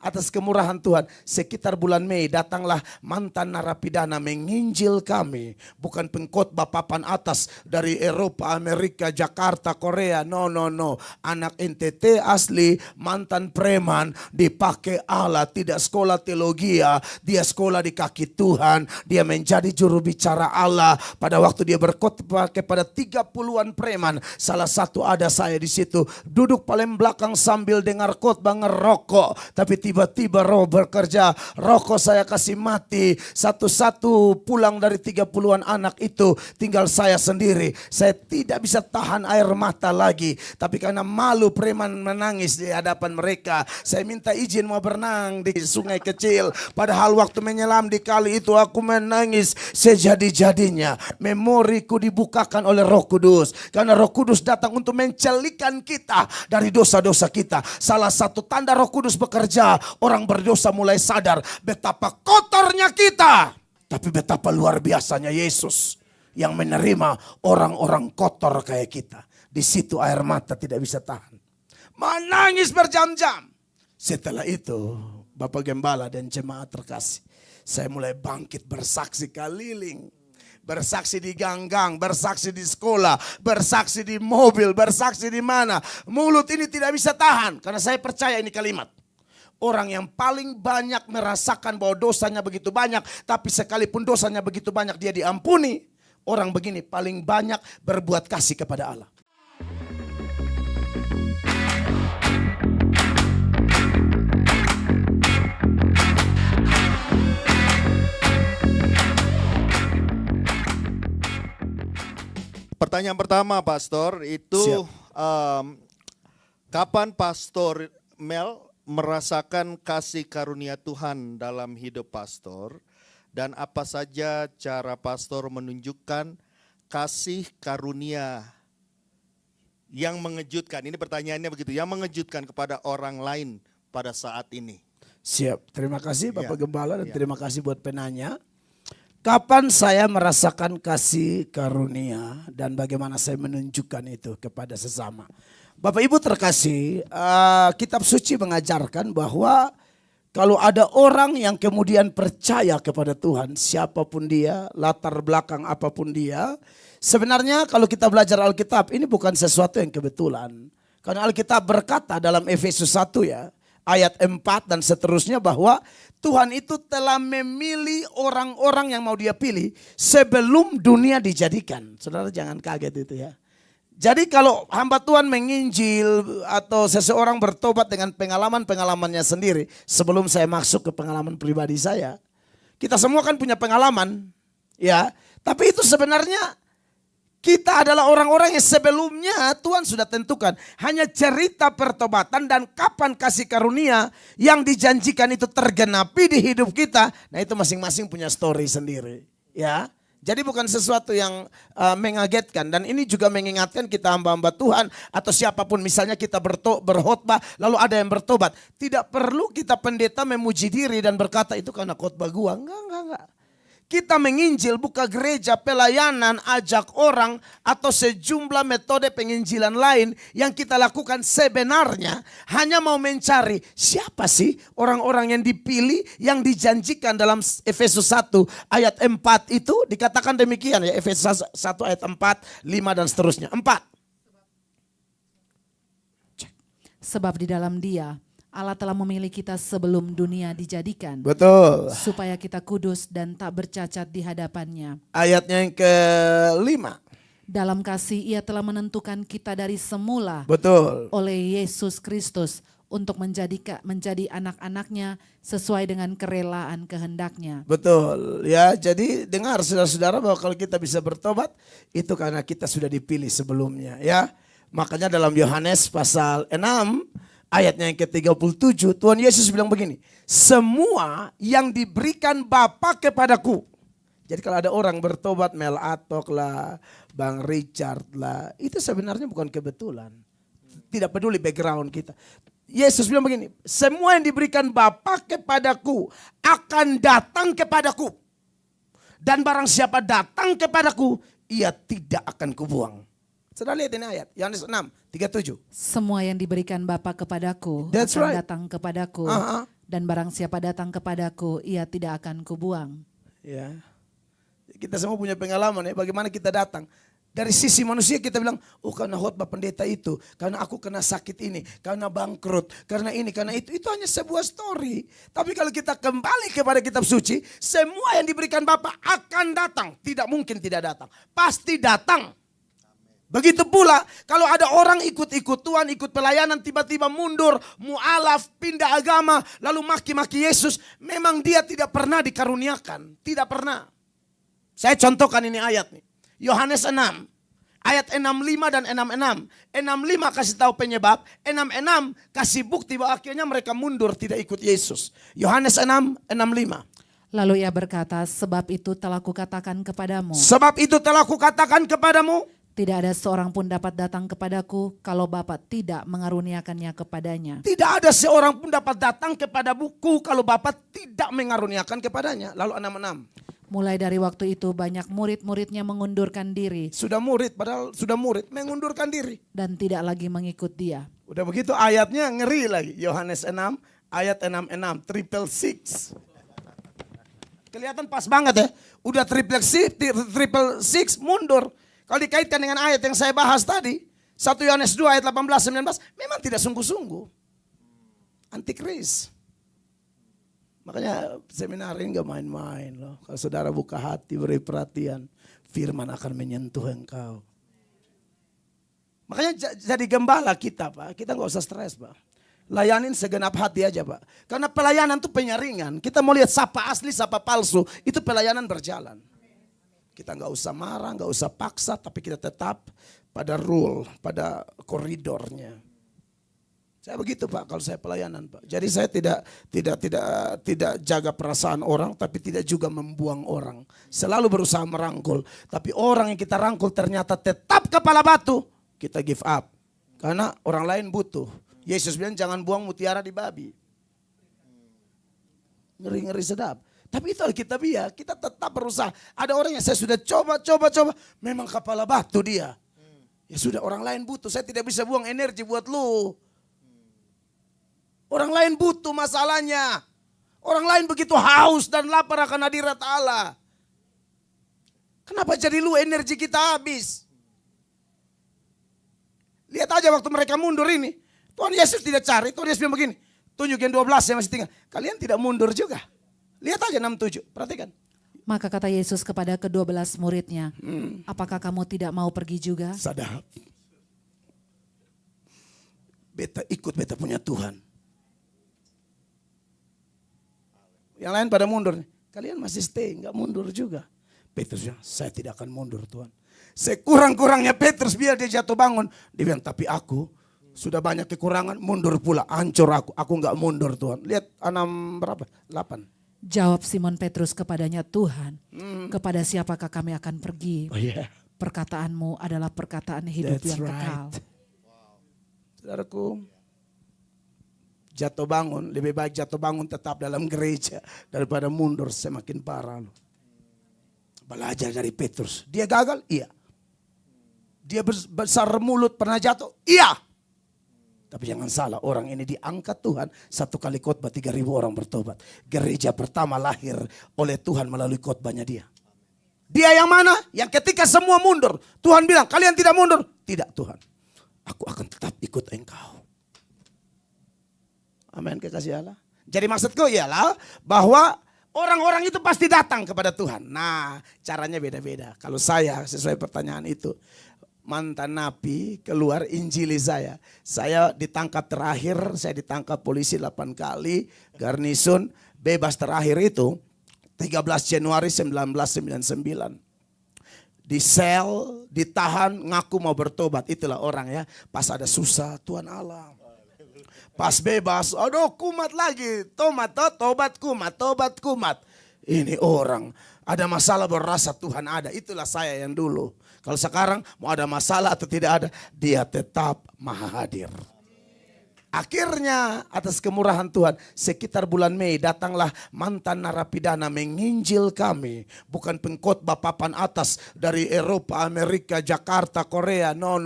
atas kemurahan Tuhan. Sekitar bulan Mei datanglah mantan narapidana menginjil kami. Bukan pengkhotbah papan atas dari Eropa, Amerika, Jakarta, Korea. No. Anak NTT asli, mantan preman, dipakai Allah. Tidak sekolah teologi, dia sekolah di kaki Tuhan. Dia menjadi juru bicara Allah. Pada waktu dia berkhotbah kepada 30-an preman, salah satu ada saya di situ. Duduk paling belakang sambil dengar khotbah ngerokok. Tapi tiba-tiba roh bekerja, rokok saya kasih mati. Satu-satu pulang dari 30-an anak itu, tinggal saya sendiri. Saya tidak bisa tahan air mata lagi. Tapi karena malu preman menangis di hadapan mereka, saya minta izin mau berenang di sungai kecil. Padahal waktu menyelam di kali itu aku menangis sejadi-jadinya. Memoriku dibukakan oleh Roh Kudus. Karena Roh Kudus datang untuk mencelikan kita dari dosa-dosa kita. Salah satu tanda Roh Kudus bekerja, orang berdosa mulai sadar betapa kotornya kita. Tapi betapa luar biasanya Yesus yang menerima orang-orang kotor kayak kita. Di situ air mata tidak bisa tahan. Menangis berjam-jam. Setelah itu Bapak Gembala dan jemaat terkasih, saya mulai bangkit bersaksi keliling. Bersaksi di ganggang, bersaksi di sekolah, bersaksi di mobil, bersaksi di mana. Mulut ini tidak bisa tahan karena saya percaya ini kalimat. Orang yang paling banyak merasakan bahwa dosanya begitu banyak, tapi sekalipun dosanya begitu banyak dia diampuni. Orang begini paling banyak berbuat kasih kepada Allah. Pertanyaan pertama, Pastor, itu kapan Pastor Mel merasakan kasih karunia Tuhan dalam hidup Pastor, dan apa saja cara Pastor menunjukkan kasih karunia yang mengejutkan? Ini pertanyaannya begitu, yang mengejutkan kepada orang lain pada saat ini. Siap, terima kasih Bapak Gembala dan terima kasih buat penanya. Kapan saya merasakan kasih karunia dan bagaimana saya menunjukkan itu kepada sesama? Bapak Ibu terkasih, kitab suci mengajarkan bahwa kalau ada orang yang kemudian percaya kepada Tuhan, siapapun dia, latar belakang apapun dia, sebenarnya kalau kita belajar Alkitab ini bukan sesuatu yang kebetulan. Karena Alkitab berkata dalam Efesus 1 ayat 4 dan seterusnya bahwa Tuhan itu telah memilih orang-orang yang mau dia pilih sebelum dunia dijadikan. Saudara jangan kaget itu ya. Jadi kalau hamba Tuhan menginjil atau seseorang bertobat dengan pengalaman-pengalamannya sendiri. Sebelum saya masuk ke pengalaman pribadi saya. Kita semua kan punya pengalaman. Ya, tapi itu sebenarnya kita adalah orang-orang yang sebelumnya Tuhan sudah tentukan. Hanya cerita pertobatan dan kapan kasih karunia yang dijanjikan itu tergenapi di hidup kita. Nah itu masing-masing punya story sendiri. Ya. Jadi bukan sesuatu yang mengagetkan. Dan ini juga mengingatkan kita hamba-hamba Tuhan atau siapapun, misalnya kita berkhotbah lalu ada yang bertobat. Tidak perlu kita pendeta memuji diri dan berkata itu karena khotbah gua. Enggak. Kita menginjil, buka gereja, pelayanan, ajak orang atau sejumlah metode penginjilan lain yang kita lakukan sebenarnya hanya mau mencari siapa sih orang-orang yang dipilih yang dijanjikan dalam Efesus 1 ayat 4 itu dikatakan demikian ya, Efesus 1 ayat 4, 5 dan seterusnya. 4. Sebab di dalam Dia Allah telah memilih kita sebelum dunia dijadikan. Betul. Supaya kita kudus dan tak bercacat di hadapannya. Ayatnya yang ke-5. Dalam kasih Ia telah menentukan kita dari semula. Betul. Oleh Yesus Kristus untuk menjadi anak-anaknya sesuai dengan kerelaan kehendaknya. Betul ya, jadi dengar saudara-saudara bahwa kalau kita bisa bertobat itu karena kita sudah dipilih sebelumnya ya. Makanya dalam Yohanes pasal 6 ayatnya yang ke-37 Tuhan Yesus bilang begini, semua yang diberikan Bapa kepadaku. Jadi kalau ada orang bertobat, Mel Atok lah, Bang Richard lah, itu sebenarnya bukan kebetulan. Tidak peduli background kita. Yesus bilang begini, semua yang diberikan Bapa kepadaku akan datang kepadaku. Dan barang siapa datang kepadaku, ia tidak akan kubuang. Saudara lihat ini ayat, Yohanes 6, 37. Semua yang diberikan Bapa kepadaku That's akan right. datang kepadaku. Dan barang siapa datang kepadaku, ia tidak akan kubuang. Ya. Kita semua punya pengalaman ya, bagaimana kita datang. Dari sisi manusia kita bilang, oh karena khotbah pendeta itu, karena aku kena sakit ini, karena bangkrut, karena ini, karena itu. Itu hanya sebuah story. Tapi kalau kita kembali kepada kitab suci, semua yang diberikan Bapa akan datang. Tidak mungkin tidak datang. Pasti datang. Begitu pula kalau ada orang ikut-ikut Tuhan, ikut pelayanan, tiba-tiba mundur, mu'alaf, pindah agama, lalu maki-maki Yesus. Memang dia tidak pernah dikaruniakan. Tidak pernah. Saya contohkan ini ayat nih. Yohanes 6, ayat 65 dan 66. 65 kasih tahu penyebab, 66 kasih bukti bahwa akhirnya mereka mundur tidak ikut Yesus. Yohanes 6, 65. Lalu ia berkata, sebab itu telah kukatakan kepadamu. Sebab itu telah kukatakan kepadamu. Tidak ada seorang pun dapat datang kepadaku kalau Bapa tidak mengaruniakannya kepadanya. Tidak ada seorang pun dapat datang kepada buku kalau Bapa tidak mengaruniakan kepadanya. Lalu 66. Mulai dari waktu itu banyak murid-muridnya mengundurkan diri Sudah murid, padahal sudah murid, mengundurkan diri. dan tidak lagi mengikut dia. Udah begitu ayatnya ngeri lagi. Yohanes 6, ayat 66, 666. Kelihatan pas banget ya. Udah triple six mundur. Kalau dikaitkan dengan ayat yang saya bahas tadi, 1 Yohanes 2 ayat 18, 19, memang tidak sungguh-sungguh. Antikris. Makanya seminar ini gak main-main loh. Kalau saudara buka hati, beri perhatian, firman akan menyentuh engkau. Makanya jadi gembala kita Pak, kita gak usah stres Pak. Layanin segenap hati aja Pak. Karena pelayanan itu penyaringan. Kita mau lihat siapa asli, siapa palsu, itu pelayanan berjalan. Kita gak usah marah, gak usah paksa, tapi kita tetap pada rule, pada koridornya. Saya begitu Pak kalau saya pelayanan Pak. Jadi saya tidak jaga perasaan orang, tapi tidak juga membuang orang. Selalu berusaha merangkul. Tapi orang yang kita rangkul ternyata tetap kepala batu, kita give up. Karena orang lain butuh. Yesus bilang jangan buang mutiara di babi. Ngeri-ngeri sedap. Tapi itu Alkitabiah, kita tetap berusaha. Ada orang yang saya sudah coba. Memang kepala batu dia. Ya sudah orang lain butuh, saya tidak bisa buang energi buat lu. Orang lain butuh masalahnya. Orang lain begitu haus dan lapar akan hadirat Allah. Kenapa jadi lu energi kita habis? Lihat aja waktu mereka mundur ini. Tuhan Yesus tidak cari, Tuhan Yesus bilang begini. Tunjukin 12 yang masih tinggal. Kalian tidak mundur juga. Lihat aja 67, perhatikan. Maka kata Yesus kepada ke-12 muridnya, apakah kamu tidak mau pergi juga? Sadap. Beta ikut beta punya Tuhan. Yang lain pada mundur. Kalian masih stay, enggak mundur juga. Petrus bilang, saya tidak akan mundur Tuhan. Sekurang-kurangnya Petrus biar dia jatuh bangun. Dia bilang, tapi aku sudah banyak kekurangan, mundur pula. Hancur aku enggak mundur Tuhan. Lihat 6 berapa? 8. Jawab Simon Petrus kepadanya, Tuhan, kepada siapakah kami akan pergi? Oh yeah. Perkataanmu adalah perkataan hidup That's yang kekal. right. Saudaraku, jatuh bangun, lebih baik jatuh bangun tetap dalam gereja daripada mundur semakin parah. Belajar dari Petrus. Dia gagal? Iya. Dia besar mulut pernah jatuh? Iya. Tapi jangan salah, orang ini diangkat Tuhan. 1 kali khotbah 3.000 orang bertobat. Gereja pertama lahir oleh Tuhan melalui khotbahnya dia. Dia yang mana? Yang ketika semua mundur. Tuhan bilang, kalian tidak mundur? Tidak Tuhan. Aku akan tetap ikut engkau. Amin, kekasih Allah. Jadi maksudku ialah bahwa orang-orang itu pasti datang kepada Tuhan. Nah, caranya beda-beda. Kalau saya sesuai pertanyaan itu, mantan napi keluar injili saya. Saya ditangkap terakhir, saya ditangkap polisi 8 kali, garnison, bebas terakhir itu 13 Januari 1999. Di sel, ditahan, ngaku mau bertobat. Itulah orang ya, pas ada susah, Tuhan Allah. Pas bebas, aduh kumat lagi, tobat kumat. Ini orang ada masalah berasa Tuhan ada, itulah saya yang dulu. Kalau sekarang mau ada masalah atau tidak ada, dia tetap maha hadir. Akhirnya atas kemurahan Tuhan sekitar bulan Mei datanglah mantan narapidana menginjil kami. Bukan pengkhotbah papan atas dari Eropa, Amerika, Jakarta, Korea. No.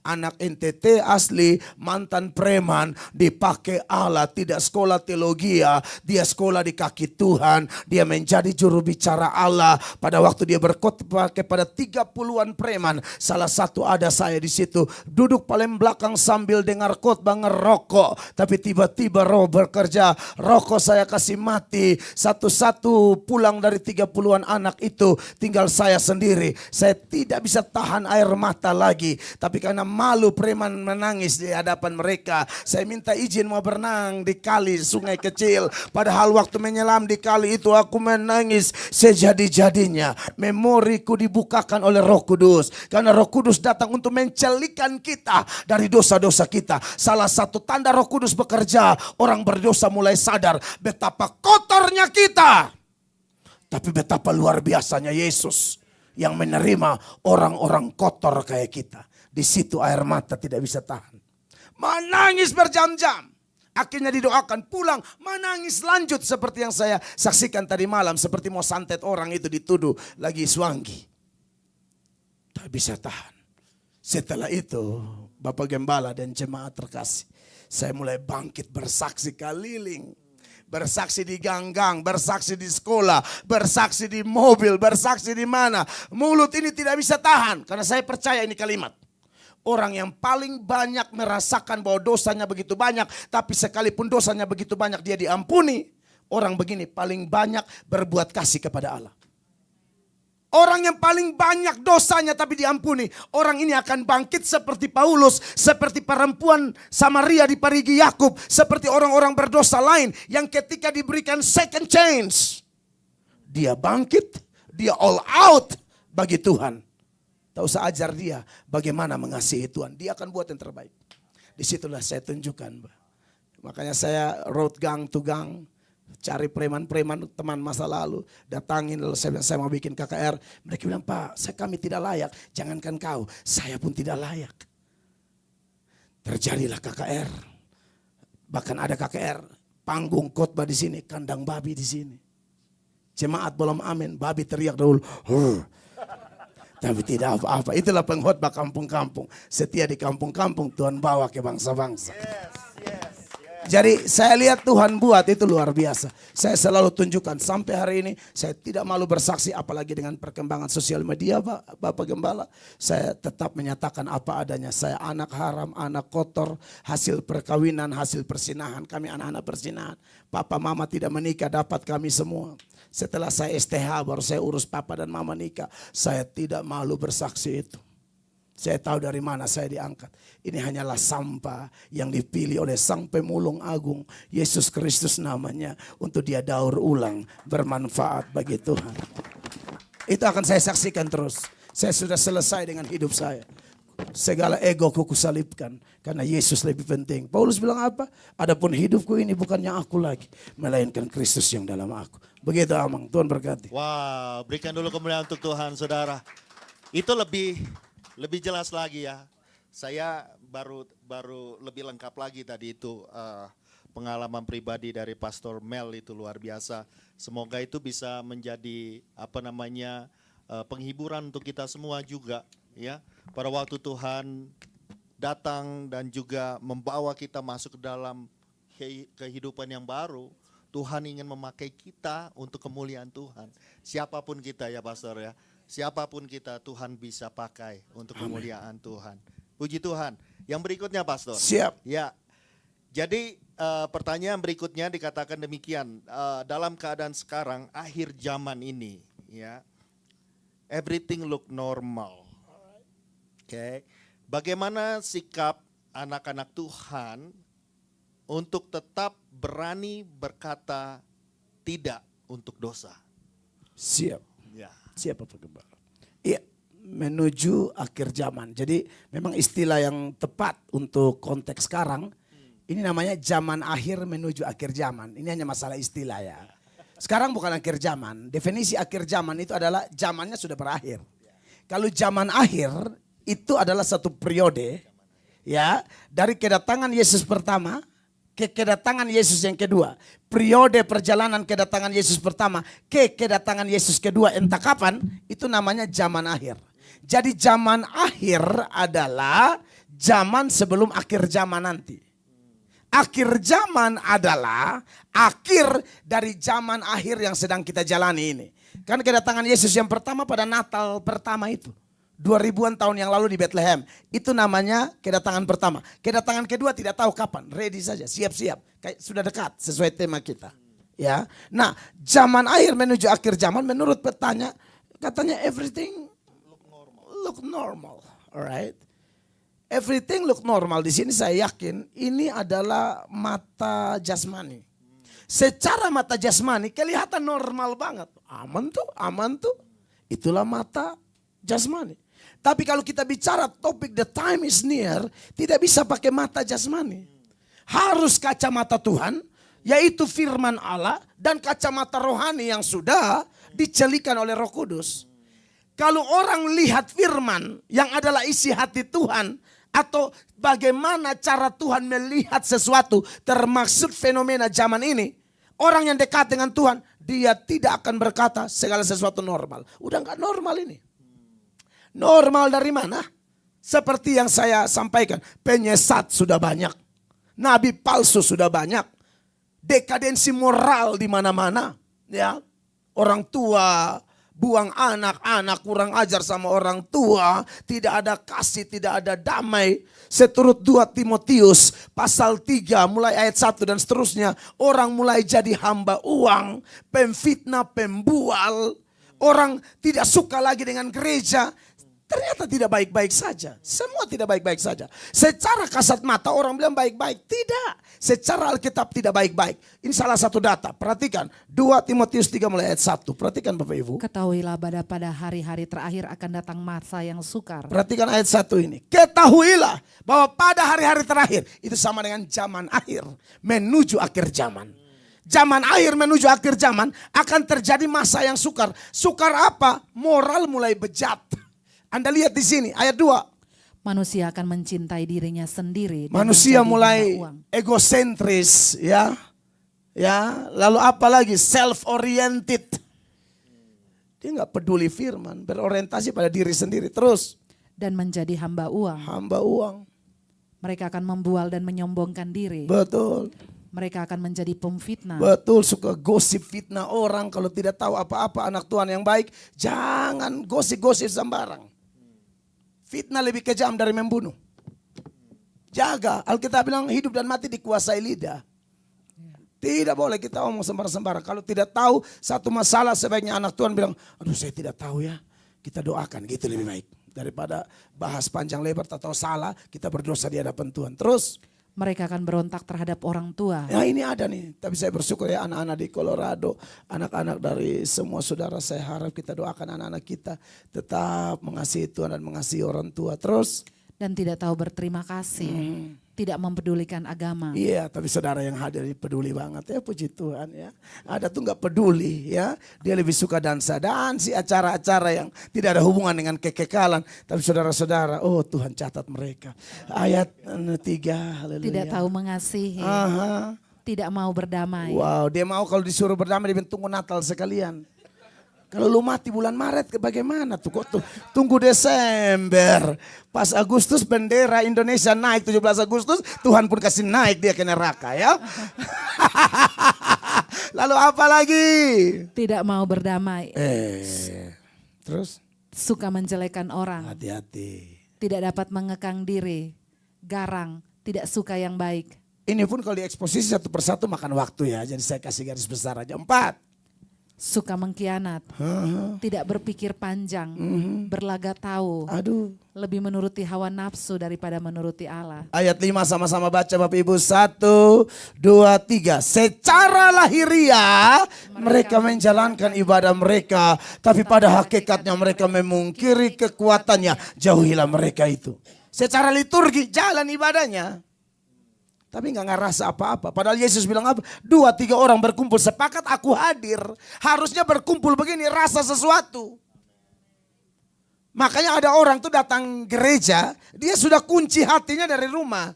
Anak NTT asli, mantan preman, dipakai Allah. Tidak sekolah teologia, dia sekolah di kaki Tuhan. Dia menjadi juru bicara Allah. Pada waktu dia berkhotbah kepada 30-an preman, salah satu ada saya di situ. Duduk paling belakang sambil dengar khotbah ngerokok. Tapi tiba-tiba roh bekerja, rokok saya kasih mati. Satu-satu pulang dari 30-an anak itu, tinggal saya sendiri. Saya tidak bisa tahan air mata lagi. Tapi karena malu preman menangis di hadapan mereka, saya minta izin mau berenang di kali sungai kecil. Padahal waktu menyelam di kali itu aku menangis sejadi-jadinya. Memoriku dibukakan oleh Roh Kudus. Karena Roh Kudus datang untuk mencelikan kita dari dosa-dosa kita. Salah satu tanda Roh Kudus bekerja, orang berdosa mulai sadar betapa kotornya kita. Tapi betapa luar biasanya Yesus yang menerima orang-orang kotor kayak kita. Di situ air mata tidak bisa tahan. Menangis berjam-jam. Akhirnya didoakan pulang, menangis lanjut seperti yang saya saksikan tadi malam. Seperti mau santet orang itu dituduh lagi suanggi. Tak bisa tahan. Setelah itu Bapak Gembala dan jemaat terkasih, saya mulai bangkit bersaksi keliling. Bersaksi di gang-gang, bersaksi di sekolah, bersaksi di mobil, bersaksi di mana. Mulut ini tidak bisa tahan karena saya percaya ini kalimat. Orang yang paling banyak merasakan bahwa dosanya begitu banyak, tapi sekalipun dosanya begitu banyak dia diampuni. Orang begini paling banyak berbuat kasih kepada Allah. Orang yang paling banyak dosanya tapi diampuni. Orang ini akan bangkit seperti Paulus. Seperti perempuan Samaria di parigi Yakub. Seperti orang-orang berdosa lain. Yang ketika diberikan second chance. Dia bangkit. Dia all out bagi Tuhan. Tak usah ajar dia bagaimana mengasihi Tuhan. Dia akan buat yang terbaik. Disitulah saya tunjukkan. Makanya saya road gang to gang. Cari preman-preman teman masa lalu, datangin lalu saya bilang saya mau bikin KKR. Mereka bilang, Pak, kami tidak layak. Jangankan kau, saya pun tidak layak. Terjadilah KKR. Bahkan ada KKR, panggung khotbah di sini, kandang babi di sini. Jemaat belum amin, babi teriak dahulu. Tapi tidak apa-apa. Itulah pengkhotbah kampung-kampung. Setia di kampung-kampung Tuhan bawa ke bangsa-bangsa. Jadi saya lihat Tuhan buat itu luar biasa. Saya selalu tunjukkan sampai hari ini saya tidak malu bersaksi apalagi dengan perkembangan sosial media Bapak Gembala. Saya tetap menyatakan apa adanya. Saya anak haram, anak kotor, hasil perkawinan, hasil persinahan. Kami anak-anak persinahan. Papa mama tidak menikah dapat kami semua. Setelah saya STH baru saya urus papa dan mama nikah. Saya tidak malu bersaksi itu. Saya tahu dari mana saya diangkat. Ini hanyalah sampah yang dipilih oleh Sang Pemulung Agung. Yesus Kristus namanya. Untuk dia daur ulang. Bermanfaat bagi Tuhan. Itu akan saya saksikan terus. Saya sudah selesai dengan hidup saya. Segala ego ku salibkan. Karena Yesus lebih penting. Paulus bilang apa? Adapun hidupku ini bukannya aku lagi. Melainkan Kristus yang dalam aku. Begitu Amang. Tuhan berkati. Wow, berikan dulu kemuliaan untuk Tuhan saudara. Itu lebih jelas lagi ya. Saya baru lebih lengkap lagi tadi itu pengalaman pribadi dari Pastor Mel itu luar biasa. Semoga itu bisa menjadi penghiburan untuk kita semua juga ya. Pada waktu Tuhan datang dan juga membawa kita masuk ke dalam kehidupan yang baru, Tuhan ingin memakai kita untuk kemuliaan Tuhan. Siapapun kita ya Pastor ya. Siapapun kita Tuhan bisa pakai untuk kemuliaan Tuhan. Puji Tuhan. Yang berikutnya Pastor. Siap. Ya. Jadi pertanyaan berikutnya dikatakan demikian. Dalam keadaan sekarang akhir zaman ini ya. Everything look normal. Oke. Bagaimana sikap anak-anak Tuhan untuk tetap berani berkata tidak untuk dosa? Siap. Ya. Siapa Pak Gembala? Iya, menuju akhir zaman. Jadi memang istilah yang tepat untuk konteks sekarang. Ini namanya zaman akhir menuju akhir zaman. Ini hanya masalah istilah ya. Sekarang bukan akhir zaman. Definisi akhir zaman itu adalah zamannya sudah berakhir. Kalau zaman akhir itu adalah satu periode Ya, dari kedatangan Yesus pertama ke kedatangan Yesus yang kedua. Periode perjalanan kedatangan Yesus pertama ke kedatangan Yesus kedua entah kapan, itu namanya zaman akhir. Jadi zaman akhir adalah zaman sebelum akhir zaman nanti. Akhir zaman adalah akhir dari zaman akhir yang sedang kita jalani ini. Kan kedatangan Yesus yang pertama pada Natal pertama itu. 2000-an tahun yang lalu di Bethlehem. Itu namanya kedatangan pertama. Kedatangan kedua tidak tahu kapan. Ready saja, siap-siap. Kayak sudah dekat sesuai tema kita. Ya. Nah, zaman akhir menuju akhir zaman menurut petanya katanya everything look normal. Alright. Everything look normal. Di sini saya yakin ini adalah mata jasmani. Secara mata jasmani kelihatan normal banget. Aman tuh. Itulah mata jasmani. Tapi kalau kita bicara topik the time is near, tidak bisa pakai mata jasmani. Harus kacamata Tuhan, yaitu firman Allah dan kacamata rohani yang sudah dicelikan oleh Roh Kudus. Kalau orang lihat firman yang adalah isi hati Tuhan, atau bagaimana cara Tuhan melihat sesuatu termasuk fenomena zaman ini, orang yang dekat dengan Tuhan, dia tidak akan berkata segala sesuatu normal. Udah gak normal ini. Normal dari mana? Seperti yang saya sampaikan, penyesat sudah banyak. Nabi palsu sudah banyak. Dekadensi moral di mana-mana, ya. Orang tua buang anak-anak, kurang ajar sama orang tua, tidak ada kasih, tidak ada damai. Seturut 2 Timotius pasal 3 mulai ayat 1 dan seterusnya, orang mulai jadi hamba uang, pemfitnah, pembual, orang tidak suka lagi dengan gereja. Ternyata tidak baik-baik saja. Semua tidak baik-baik saja. Secara kasat mata orang bilang baik-baik. Tidak. Secara Alkitab tidak baik-baik. Ini salah satu data. Perhatikan. 2 Timotius 3 mulai ayat 1. Perhatikan Bapak Ibu. Ketahuilah pada hari-hari terakhir akan datang masa yang sukar. Perhatikan ayat 1 ini. Ketahuilah bahwa pada hari-hari terakhir. Itu sama dengan zaman akhir. Menuju akhir zaman. Zaman akhir menuju akhir zaman akan terjadi masa yang sukar. Sukar apa? Moral mulai bejat. Anda lihat di sini ayat 2. Manusia akan mencintai dirinya sendiri. Manusia mulai egosentris, ya. Ya, lalu apa lagi? Self oriented. Dia nggak peduli firman, berorientasi pada diri sendiri terus. Dan menjadi hamba uang. Hamba uang. Mereka akan membual dan menyombongkan diri. Betul. Mereka akan menjadi pemfitnah. Betul, suka gosip fitnah orang. Kalau tidak tahu apa-apa anak Tuhan yang baik, jangan gosip-gosip sembarang. Fitnah lebih kejam dari membunuh. Jaga. Alkitab bilang hidup dan mati dikuasai lidah. Tidak boleh kita omong sembarang-sembarang. Kalau tidak tahu satu masalah, sebaiknya anak Tuhan bilang, aduh saya tidak tahu ya. Kita doakan, gitu lebih baik. Daripada bahas panjang lebar atau salah, kita berdosa di hadapan Tuhan. Terus mereka akan berontak terhadap orang tua. ya ini ada nih, tapi saya bersyukur ya anak-anak di Colorado, anak-anak dari semua saudara, saya harap kita doakan anak-anak kita tetap mengasihi Tuhan dan mengasihi orang tua. Terus dan tidak tahu berterima kasih, tidak mempedulikan agama. iya, tapi saudara yang hadir ini peduli banget ya, puji Tuhan ya. Ada tuh nggak peduli ya, dia lebih suka dansa-dansi, acara-acara yang tidak ada hubungan dengan kekekalan. Tapi saudara-saudara, oh Tuhan catat mereka. Ayat 3, haleluya. Tidak tahu mengasihi, tidak mau berdamai. Wow, dia mau kalau disuruh berdamai dia tunggu Natal sekalian. Kalau lu mati bulan Maret bagaimana tuh? Kok tuh tunggu Desember. Pas Agustus bendera Indonesia naik 17 Agustus, Tuhan pun kasih naik dia ke neraka ya. Lalu apa lagi? Tidak mau berdamai. Terus? Suka menjelekan orang. Hati-hati. Tidak dapat mengekang diri. Garang, tidak suka yang baik. Ini pun kalau dieksposisi satu persatu makan waktu ya. Jadi saya kasih garis besar aja. 4. Suka mengkhianat, tidak berpikir panjang, berlagak tahu, lebih menuruti hawa nafsu daripada menuruti Allah. Ayat 5 sama-sama baca Bapak Ibu. 1, 2, 3. Secara lahiriah mereka menjalankan ibadah mereka, tapi pada hakikatnya mereka memungkiri kekuatannya. Jauhilah mereka itu. Secara liturgi jalan ibadahnya, tapi nggak ngerasa apa-apa. Padahal Yesus bilang apa? 2, 3 orang berkumpul sepakat aku hadir. Harusnya berkumpul begini rasa sesuatu. Makanya ada orang tuh datang gereja, dia sudah kunci hatinya dari rumah.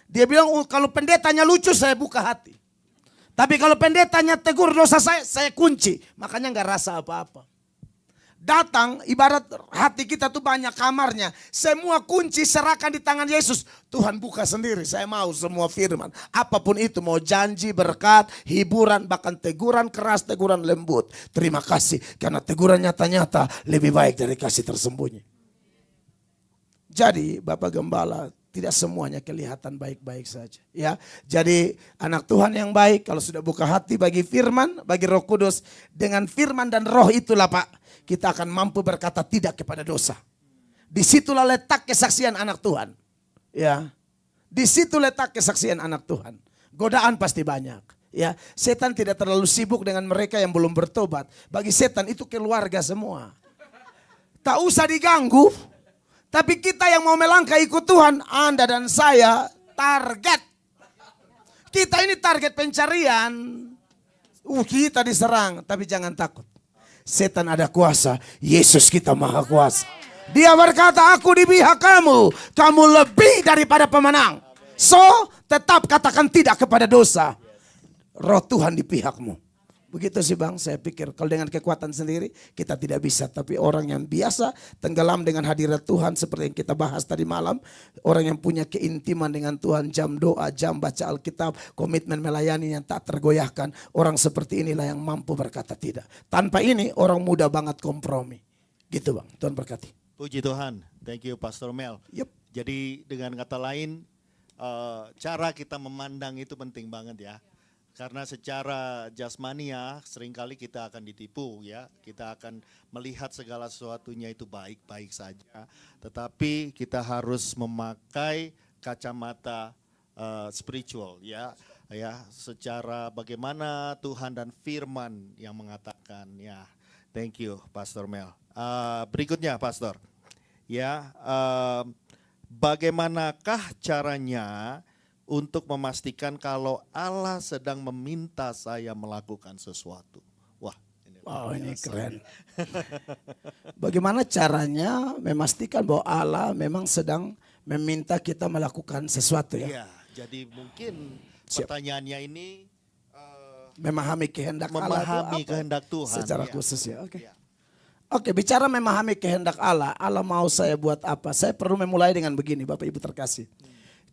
Dia bilang, kalau pendetanya lucu saya buka hati. Tapi kalau pendetanya tegur dosa saya kunci. Makanya nggak rasa apa-apa. Datang, ibarat hati kita tuh banyak kamarnya. Semua kunci serahkan di tangan Yesus. Tuhan buka sendiri, saya mau semua firman. Apapun itu, mau janji, berkat, hiburan, bahkan teguran keras, teguran lembut. Terima kasih, karena teguran nyata-nyata lebih baik dari kasih tersembunyi. Jadi Bapak Gembala, tidak semuanya kelihatan baik-baik saja. Ya, jadi anak Tuhan yang baik kalau sudah buka hati bagi firman, bagi Roh Kudus, dengan firman dan roh itulah Pak, kita akan mampu berkata tidak kepada dosa. Disitulah letak kesaksian anak Tuhan. Ya, disitu letak kesaksian anak Tuhan. Godaan pasti banyak. Ya, setan tidak terlalu sibuk dengan mereka yang belum bertobat. Bagi setan itu keluarga semua. Tak usah diganggu. Tapi kita yang mau melangkah ikut Tuhan, Anda dan saya target. Kita ini target pencarian. Kita diserang, tapi jangan takut. Setan ada kuasa, Yesus kita maha kuasa. Dia berkata, aku di pihak kamu, kamu lebih daripada pemenang. So, tetap katakan tidak kepada dosa. Roh Tuhan di pihakmu. Begitu sih Bang, saya pikir kalau dengan kekuatan sendiri kita tidak bisa. Tapi orang yang biasa tenggelam dengan hadirat Tuhan seperti yang kita bahas tadi malam. Orang yang punya keintiman dengan Tuhan, jam doa, jam baca Alkitab, komitmen melayani yang tak tergoyahkan. Orang seperti inilah yang mampu berkata tidak. Tanpa ini orang mudah banget kompromi. Gitu Bang, Tuhan berkati. Puji Tuhan, thank you Pastor Mel. Yup. Jadi dengan kata lain, cara kita memandang itu penting banget ya. Karena secara jasmania seringkali kita akan ditipu ya. Kita akan melihat segala sesuatunya itu baik-baik saja. Tetapi kita harus memakai kacamata spiritual ya. Ya, secara bagaimana Tuhan dan firman yang mengatakan ya. Thank you Pastor Mel. Berikutnya Pastor. Ya, bagaimanakah caranya untuk memastikan kalau Allah sedang meminta saya melakukan sesuatu? Wah, ini keren. Bagaimana caranya memastikan bahwa Allah memang sedang meminta kita melakukan sesuatu ya? Iya, jadi mungkin pertanyaannya ini memahami kehendak Allah. Memahami kehendak Tuhan. Secara ya. khusus ya, oke. Ya. Oke, bicara memahami kehendak Allah. Allah mau saya buat apa? Saya perlu memulai dengan begini, Bapak Ibu terkasih.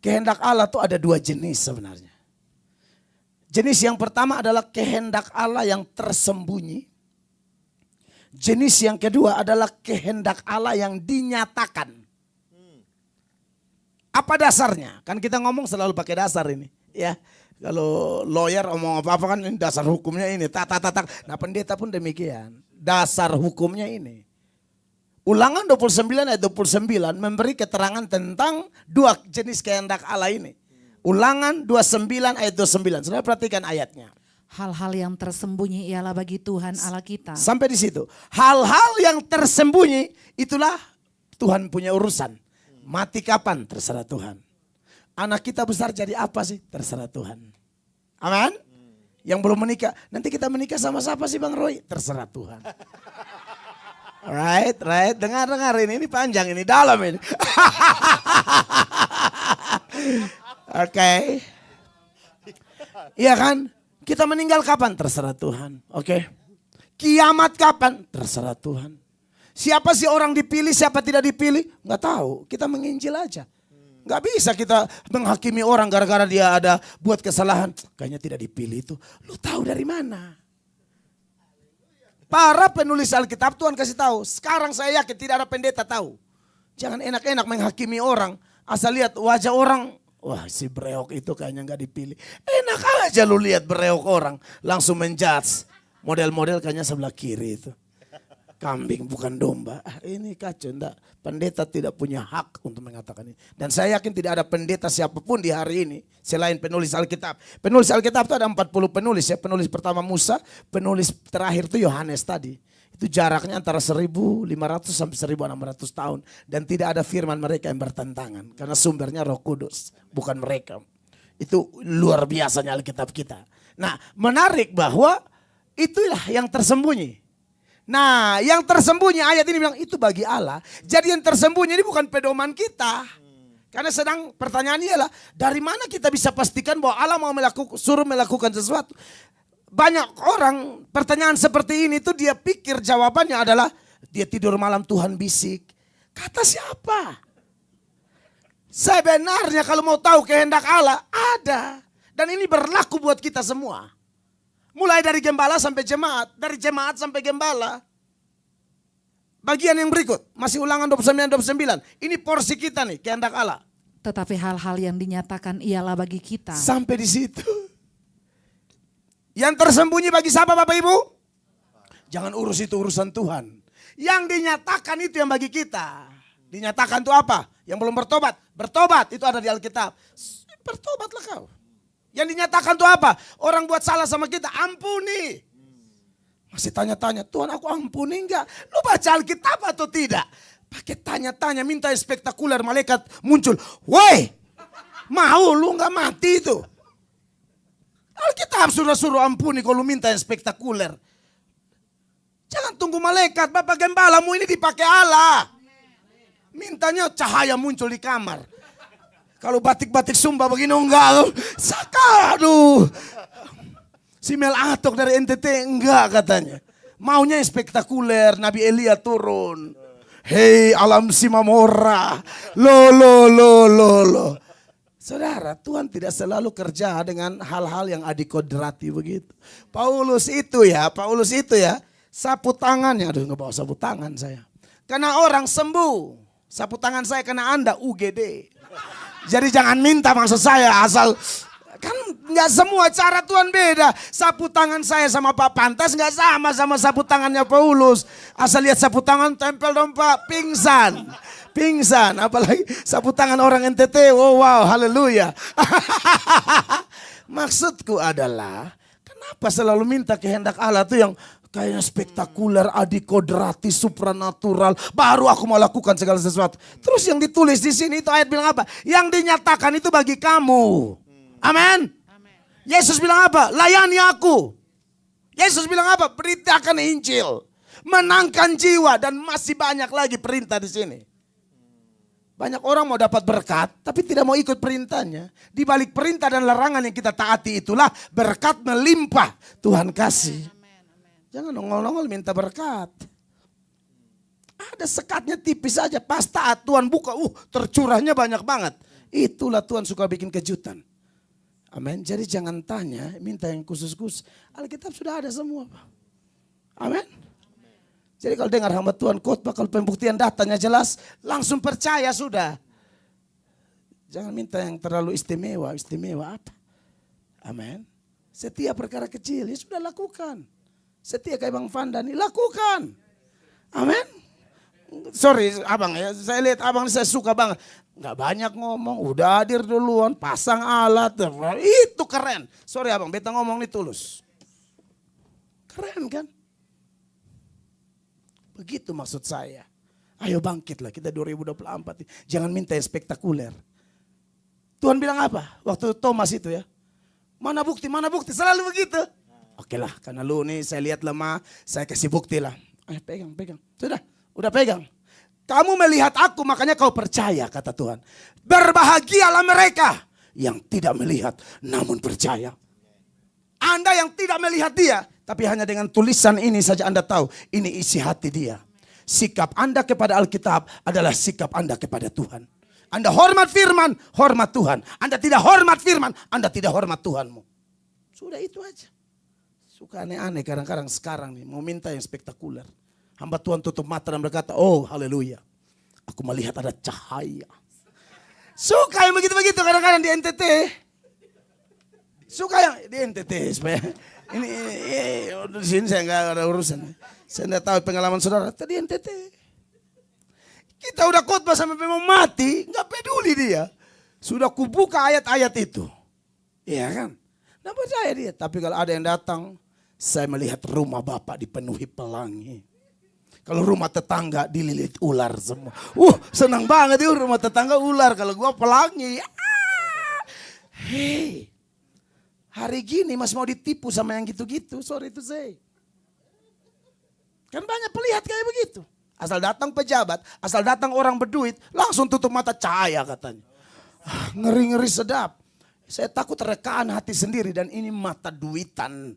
Kehendak Allah itu ada dua jenis sebenarnya. Jenis yang pertama adalah kehendak Allah yang tersembunyi. Jenis yang kedua adalah kehendak Allah yang dinyatakan. Apa dasarnya? Kan kita ngomong selalu pakai dasar ini. Ya, kalau lawyer ngomong apa-apa kan ini dasar hukumnya ini. Nah pendeta pun demikian. Dasar hukumnya ini. Ulangan 29 ayat 29 memberi keterangan tentang dua jenis kehendak Allah ini. Ulangan 29 ayat 29. Saudara perhatikan ayatnya. Hal-hal yang tersembunyi ialah bagi Tuhan Allah kita. Sampai di situ. Hal-hal yang tersembunyi itulah Tuhan punya urusan. Mati kapan? Terserah Tuhan. Anak kita besar jadi apa sih? Terserah Tuhan. Aman? Yang belum menikah. Nanti kita menikah sama siapa sih Bang Roy? Terserah Tuhan. Right. Dengar ini panjang ini, dalam ini. Oke. Iya kan? Kita meninggal kapan? Terserah Tuhan. Oke. Kiamat kapan? Terserah Tuhan. Siapa sih orang dipilih, siapa tidak dipilih? Nggak tahu. Kita menginjil aja. Nggak bisa kita menghakimi orang gara-gara dia ada buat kesalahan. Kayaknya tidak dipilih itu. Lu tahu dari mana? Para penulis Alkitab Tuhan kasih tahu. Sekarang saya yakin tidak ada pendeta tahu. Jangan enak-enak menghakimi orang. Asal lihat wajah orang. Wah si bereok itu kayaknya nggak dipilih. Enak aja lu lihat bereok orang. Langsung menjudge. Model-model kayaknya sebelah kiri itu. Kambing bukan domba. Ini kacau. Enggak. Pendeta tidak punya hak untuk mengatakan ini. Dan saya yakin tidak ada pendeta siapapun di hari ini. Selain penulis Alkitab. Penulis Alkitab itu ada 40 penulis ya. Penulis pertama Musa. Penulis terakhir itu Yohanes tadi. Itu jaraknya antara 1500 sampai 1600 tahun. Dan tidak ada firman mereka yang bertentangan. Karena sumbernya Roh Kudus. Bukan mereka. Itu luar biasanya Alkitab kita. Nah menarik bahwa itulah yang tersembunyi. Nah, yang tersembunyi ayat ini bilang itu bagi Allah. Jadi yang tersembunyi ini bukan pedoman kita. Karena sedang pertanyaannya ialah dari mana kita bisa pastikan bahwa Allah mau suruh melakukan sesuatu. Banyak orang pertanyaan seperti ini tuh dia pikir jawabannya adalah dia tidur malam Tuhan bisik. Kata siapa? Sebenarnya kalau mau tahu kehendak Allah ada. Dan ini berlaku buat kita semua. Mulai dari gembala sampai jemaat. Dari jemaat sampai gembala. Bagian yang berikut. Masih ulangan 29-29. Ini porsi kita nih, kehendak Allah. Tetapi hal-hal yang dinyatakan ialah bagi kita. Sampai di situ. Yang tersembunyi bagi siapa Bapak Ibu? Jangan urus itu urusan Tuhan. Yang dinyatakan itu yang bagi kita. Dinyatakan itu apa? Yang belum bertobat. Bertobat itu ada di Alkitab. Bertobatlah kau. Yang dinyatakan itu apa? Orang buat salah sama kita, ampuni. Masih tanya-tanya, Tuhan aku ampuni enggak? Lu baca Alkitab atau tidak? Pakai tanya-tanya, minta yang spektakuler, malaikat muncul. Woi, mau lu enggak mati itu? Alkitab sudah suruh ampuni kalau minta yang spektakuler. Jangan tunggu malaikat, Bapak Gembalamu ini dipakai Allah. Mintanya cahaya muncul di kamar. Kalau batik-batik Sumba begini enggak. Saka, aduh. Si Mel Atok dari NTT enggak katanya. Maunya yang spektakuler, Nabi Elia turun. Hei alam Simamora. Lo. Saudara, Tuhan tidak selalu kerja dengan hal-hal yang adikodrati begitu. Paulus itu ya, sapu tangannya. Aduh nggak bawa sapu tangan saya. Karena orang sembuh. Sapu tangan saya kena Anda UGD. Jadi jangan minta maksud saya asal. Kan nggak semua cara Tuhan beda. Sapu tangan saya sama Pak Pantas nggak sama sapu tangannya Paulus. Asal lihat sapu tangan tempel dong Pak, pingsan. Apalagi sapu tangan orang NTT, wow, haleluya. Maksudku adalah, kenapa selalu minta kehendak Allah tuh yang kayaknya spektakuler, adikodrati, supranatural. Baru aku mau lakukan segala sesuatu. Terus yang ditulis di sini itu ayat bilang apa? Yang dinyatakan itu bagi kamu. Amin. Yesus bilang apa? Layani aku. Yesus bilang apa? Beritakan Injil. Menangkan jiwa dan masih banyak lagi perintah di sini. Banyak orang mau dapat berkat tapi tidak mau ikut perintahnya. Di balik perintah dan larangan yang kita taati itulah berkat melimpah. Tuhan kasih. Jangan nongol-nongol minta berkat. Ada sekatnya tipis saja. Pas taat Tuhan buka, tercurahnya banyak banget. Itulah Tuhan suka bikin kejutan. Amin. Jadi jangan tanya, minta yang khusus-khusus. Alkitab sudah ada semua. Amin. Jadi kalau dengar hamba Tuhan khotbah, kalau pembuktian datanya jelas, langsung percaya sudah. Jangan minta yang terlalu istimewa. Istimewa apa? Amin. Setiap perkara kecil, ya sudah lakukan. Setia kayak Bang Vandani, lakukan. Amin. Sorry abang ya, saya lihat abang saya suka banget. Nggak banyak ngomong, udah hadir duluan, pasang alat. Itu keren. Sorry abang, beta ngomong ini tulus. Keren kan? Begitu maksud saya. Ayo bangkitlah kita 2024. Jangan minta yang spektakuler. Tuhan bilang apa? Waktu Thomas itu ya. Mana bukti, selalu begitu. Oke lah, karena lu nih saya lihat lemah, saya kasih bukti lah. Pegang. Sudah, udah pegang. Kamu melihat aku makanya kau percaya kata Tuhan. Berbahagialah mereka yang tidak melihat namun percaya. Anda yang tidak melihat dia, tapi hanya dengan tulisan ini saja Anda tahu ini isi hati dia. Sikap Anda kepada Alkitab adalah sikap Anda kepada Tuhan. Anda hormat firman, hormat Tuhan. Anda tidak hormat firman, Anda tidak hormat Tuhanmu. Sudah itu aja. Suka aneh-aneh kadang-kadang sekarang nih mau minta yang spektakuler. Hamba Tuhan tutup mata dan berkata, oh haleluya. Aku melihat ada cahaya. Suka yang begitu-begitu kadang-kadang di NTT. Suka yang di NTT supaya ini di sini saya nggak ada urusan. Saya nggak tahu pengalaman saudara tadi NTT. Kita udah khotbah sampai mau mati, nggak peduli dia. Sudah kubuka ayat-ayat itu. Iya kan? Nggak percaya dia. Tapi kalau ada yang datang, saya melihat rumah Bapak dipenuhi pelangi. Kalau rumah tetangga dililit ular semua. Senang banget itu rumah tetangga ular. Kalau gua pelangi. Hei. Hari gini masih mau ditipu sama yang gitu-gitu. Sorry to say. Kan banyak pelihat kayak begitu. Asal datang pejabat, asal datang orang berduit, langsung tutup mata cahaya katanya. Ngeri-ngeri sedap. Saya takut rekaan hati sendiri dan ini mata duitan.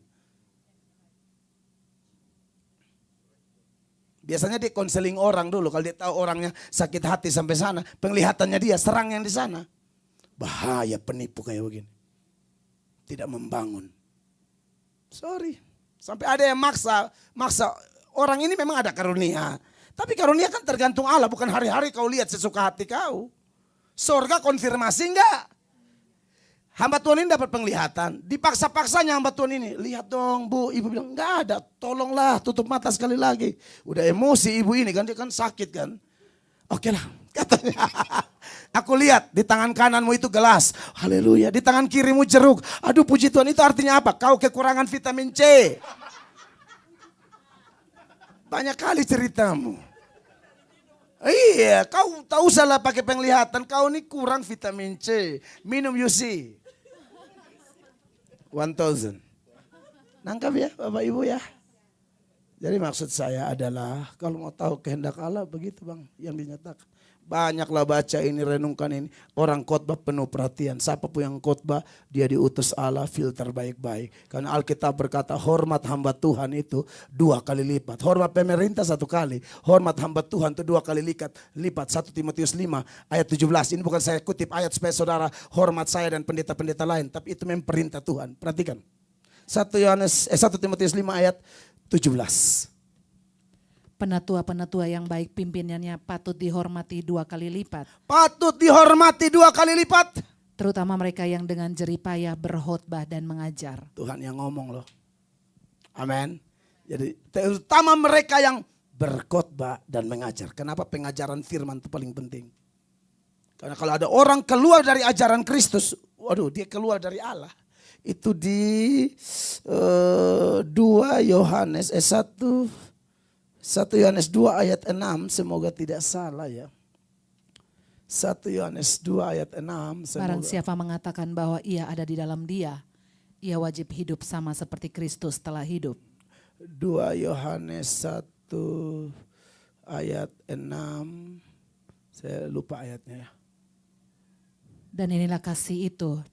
Biasanya dia konseling orang dulu. Kalau dia tahu orangnya sakit hati sampai sana, penglihatannya dia serang yang di sana. Bahaya penipu kayak begini. Tidak membangun. Sorry. Sampai ada yang maksa orang ini memang ada karunia. Tapi karunia kan tergantung Allah, bukan hari-hari kau lihat sesuka hati kau. Surga konfirmasi enggak? Hamba Tuhan ini dapat penglihatan. Dipaksa-paksanya hamba Tuhan ini. Lihat dong bu, ibu bilang enggak ada. Tolonglah tutup mata sekali lagi. Udah emosi ibu ini kan, dia kan sakit kan. Oke lah katanya. Aku lihat di tangan kananmu itu gelas. Haleluya. Di tangan kirimu jeruk. Aduh puji Tuhan, itu artinya apa? Kau kekurangan vitamin C. Banyak kali ceritamu. Iya, kau tak usahlah pakai penglihatan. Kau ini kurang vitamin C. Minum UC. 1000. Nangkap ya Bapak Ibu ya. Jadi maksud saya adalah kalau mau tahu kehendak Allah begitu Bang yang dinyatakan. Banyaklah baca ini, renungkan ini. Orang khotbah penuh perhatian. Siapapun yang khotbah dia diutus Allah, filter baik-baik. Karena Alkitab berkata hormat hamba Tuhan itu 2 kali lipat. Hormat pemerintah 1 kali. Hormat hamba Tuhan itu 2 kali lipat. 1 Timotius 5 ayat 17. Ini bukan saya kutip ayat supaya saudara hormat saya dan pendeta-pendeta lain. Tapi itu memang perintah Tuhan. Perhatikan. 1 Timotius 5 ayat 17. Penatua-penatua yang baik pimpinannya patut dihormati 2 kali lipat. Patut dihormati 2 kali lipat. Terutama mereka yang dengan jeripayah berkhotbah dan mengajar. Tuhan yang ngomong loh. Amin. Jadi terutama mereka yang berkhotbah dan mengajar. Kenapa pengajaran firman itu paling penting? Karena kalau ada orang keluar dari ajaran Kristus, waduh dia keluar dari Allah. Itu di 2 Yohanes 1 Yohanes 2 ayat 6, semoga tidak salah ya. 1 Yohanes 2 ayat 6. Barang siapa mengatakan bahwa ia ada di dalam dia, ia wajib hidup sama seperti Kristus telah hidup. 2 Yohanes 1 ayat 6, saya lupa ayatnya ya. Dan inilah kasih itu,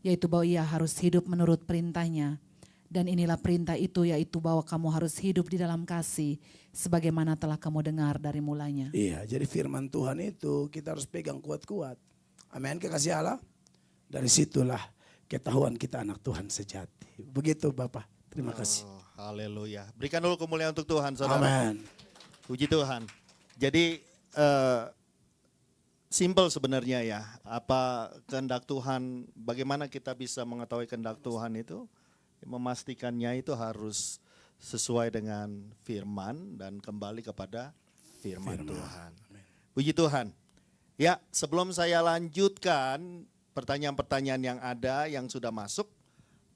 yaitu bahwa ia harus hidup menurut perintahnya. Dan inilah perintah itu, yaitu bahwa kamu harus hidup di dalam kasih sebagaimana telah kamu dengar dari mulanya. Iya, jadi firman Tuhan itu kita harus pegang kuat-kuat. Amin, kekasih Allah. Dari situlah ketahuan kita anak Tuhan sejati. Begitu Bapak, terima kasih. Haleluya. Berikan dulu kemuliaan untuk Tuhan saudara. Amin. Puji Tuhan. Jadi simple sebenarnya ya. Apa kehendak Tuhan, bagaimana kita bisa mengetahui kehendak Tuhan itu? Memastikannya itu harus sesuai dengan firman dan kembali kepada firman Tuhan. Puji Tuhan. Ya, sebelum saya lanjutkan pertanyaan-pertanyaan yang ada yang sudah masuk,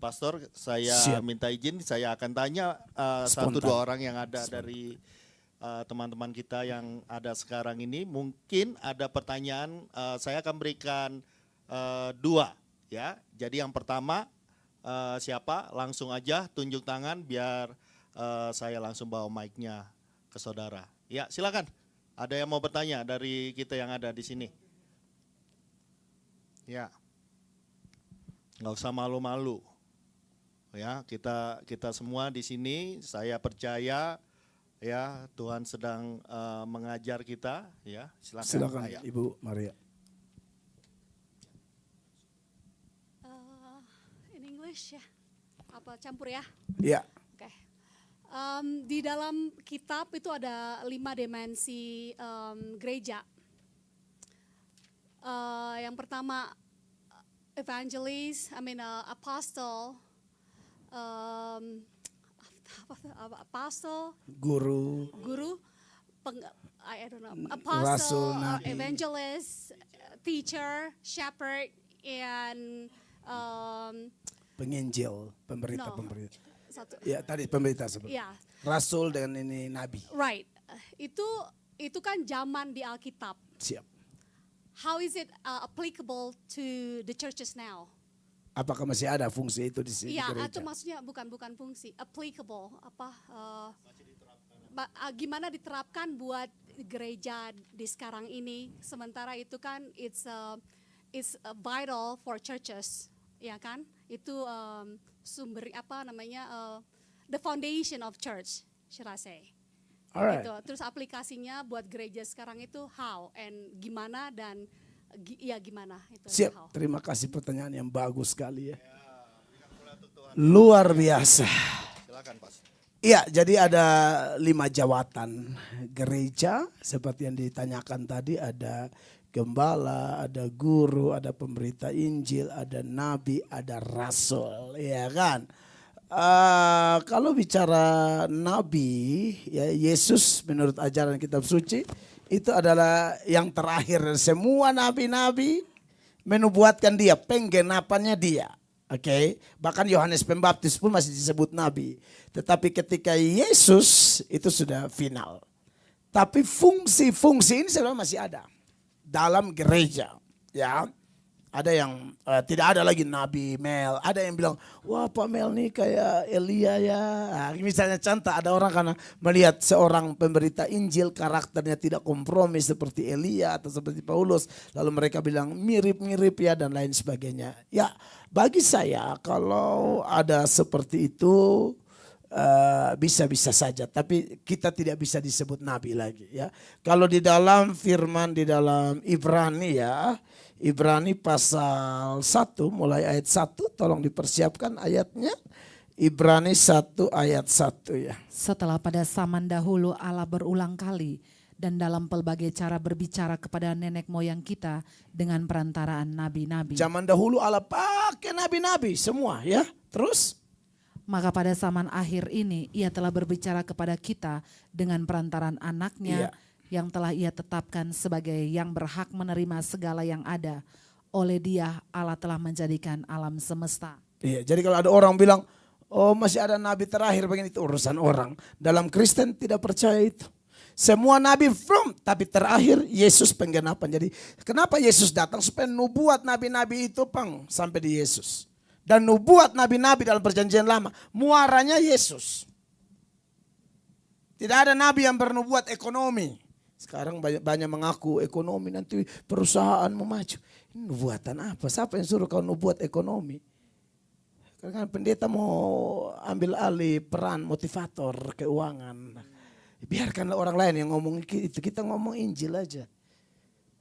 Pastor, saya minta izin, saya akan tanya 1-2 orang yang ada dari teman-teman kita yang ada sekarang ini. Mungkin ada pertanyaan, saya akan berikan 2 ya. Jadi yang pertama, siapa? Langsung aja tunjuk tangan biar saya langsung bawa mic-nya ke saudara. Ya, silakan. Ada yang mau bertanya dari kita yang ada di sini? Ya. Nggak usah malu-malu. Ya, kita semua di sini, saya percaya ya Tuhan sedang mengajar kita, ya. Silakan Ibu Maria. Ya, apa campur ya? Iya. Oke. Di dalam kitab itu ada 5 dimensi gereja. Yang pertama evangelist, apostle, apostle, Guru, I don't know, Rasul, apostle, Nabi. evangelist, teacher, shepherd, and penginjil, pemberita. satu. Ya tadi pemberita sebelum. Ya. Rasul dan ini nabi. Right. Itu kan zaman di Alkitab. Siap. How is it applicable to the churches now? Apakah masih ada fungsi itu di sini? Iya, gereja? atau maksudnya bukan fungsi, applicable, gimana diterapkan buat gereja di sekarang ini? Sementara itu kan it's vital for churches, ya kan? Itu sumber apa namanya the foundation of church, should I say? Alright. Gitu. Terus aplikasinya buat gereja sekarang itu how and gimana dan ya gimana itu Siap, how. terima kasih pertanyaan yang bagus sekali ya. Luar biasa. Silakan Pas. Iya, jadi ada 5 jawatan gereja seperti yang ditanyakan tadi, ada gembala, ada guru, ada pemberita Injil, ada nabi, ada rasul, ya kan? Kalau bicara nabi, ya Yesus menurut ajaran kitab suci itu adalah yang terakhir. Semua nabi-nabi menubuatkan dia, penggenapannya dia. Oke, bahkan Yohanes Pembaptis pun masih disebut nabi. Tetapi ketika Yesus itu sudah final. Tapi fungsi-fungsi ini sebenarnya masih ada dalam gereja, ya. Ada yang tidak ada lagi Nabi Mel. Ada yang bilang, wah Pak Mel nih kayak Elia ya. Nah, misalnya contoh, ada orang karena melihat seorang pemberita Injil karakternya tidak kompromi seperti Elia atau seperti Paulus. Lalu mereka bilang mirip-mirip ya dan lain sebagainya. Ya bagi saya kalau ada seperti itu bisa-bisa saja. Tapi kita tidak bisa disebut Nabi lagi ya. Kalau di dalam firman di dalam Ibrani ya. Ibrani pasal 1 mulai ayat 1, tolong dipersiapkan ayatnya. Ibrani 1 ayat 1 ya. Setelah pada zaman dahulu Allah berulang kali dan dalam pelbagai cara berbicara kepada nenek moyang kita dengan perantaraan nabi-nabi. Zaman dahulu Allah pakai nabi-nabi semua ya. Terus? Maka pada zaman akhir ini ia telah berbicara kepada kita dengan perantaraan anaknya yang telah ia tetapkan sebagai yang berhak menerima segala yang ada. Oleh dia Allah telah menjadikan alam semesta. Iya, jadi kalau ada orang bilang, oh masih ada nabi terakhir begini, itu urusan orang. Dalam Kristen tidak percaya itu. Semua nabi tapi terakhir Yesus penggenapan. Jadi kenapa Yesus datang? Supaya nubuat nabi-nabi itu sampai di Yesus. Dan nubuat nabi-nabi dalam perjanjian lama, muaranya Yesus. Tidak ada nabi yang bernubuat ekonomi. Sekarang banyak mengaku ekonomi nanti perusahaan mau maju. Ini nubuatan apa? Siapa yang suruh kau nubuat ekonomi? Karena pendeta mau ambil alih peran motivator keuangan. Biarkanlah orang lain yang ngomong itu, kita ngomong Injil aja.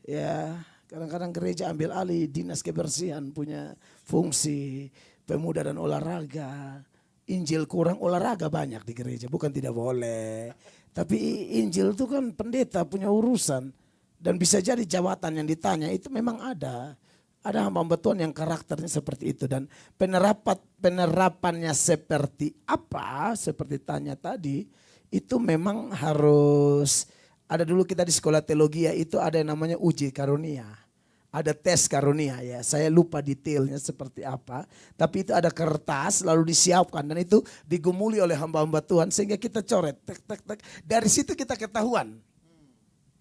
Ya, kadang-kadang gereja ambil alih dinas kebersihan punya fungsi pemuda dan olahraga. Injil kurang, olahraga banyak di gereja, bukan tidak boleh. Tapi Injil itu kan pendeta punya urusan. Dan bisa jadi jawatan yang ditanya itu memang ada. Ada hamba Tuhan yang karakternya seperti itu. Dan penerapannya seperti apa, seperti tanya tadi, itu memang harus, ada dulu kita di sekolah teologi itu ada yang namanya uji karunia. Ada tes karunia ya, saya lupa detailnya seperti apa. Tapi itu ada kertas lalu disiapkan dan itu digumuli oleh hamba-hamba Tuhan sehingga kita coret. Tek, tek, tek. Dari situ kita ketahuan.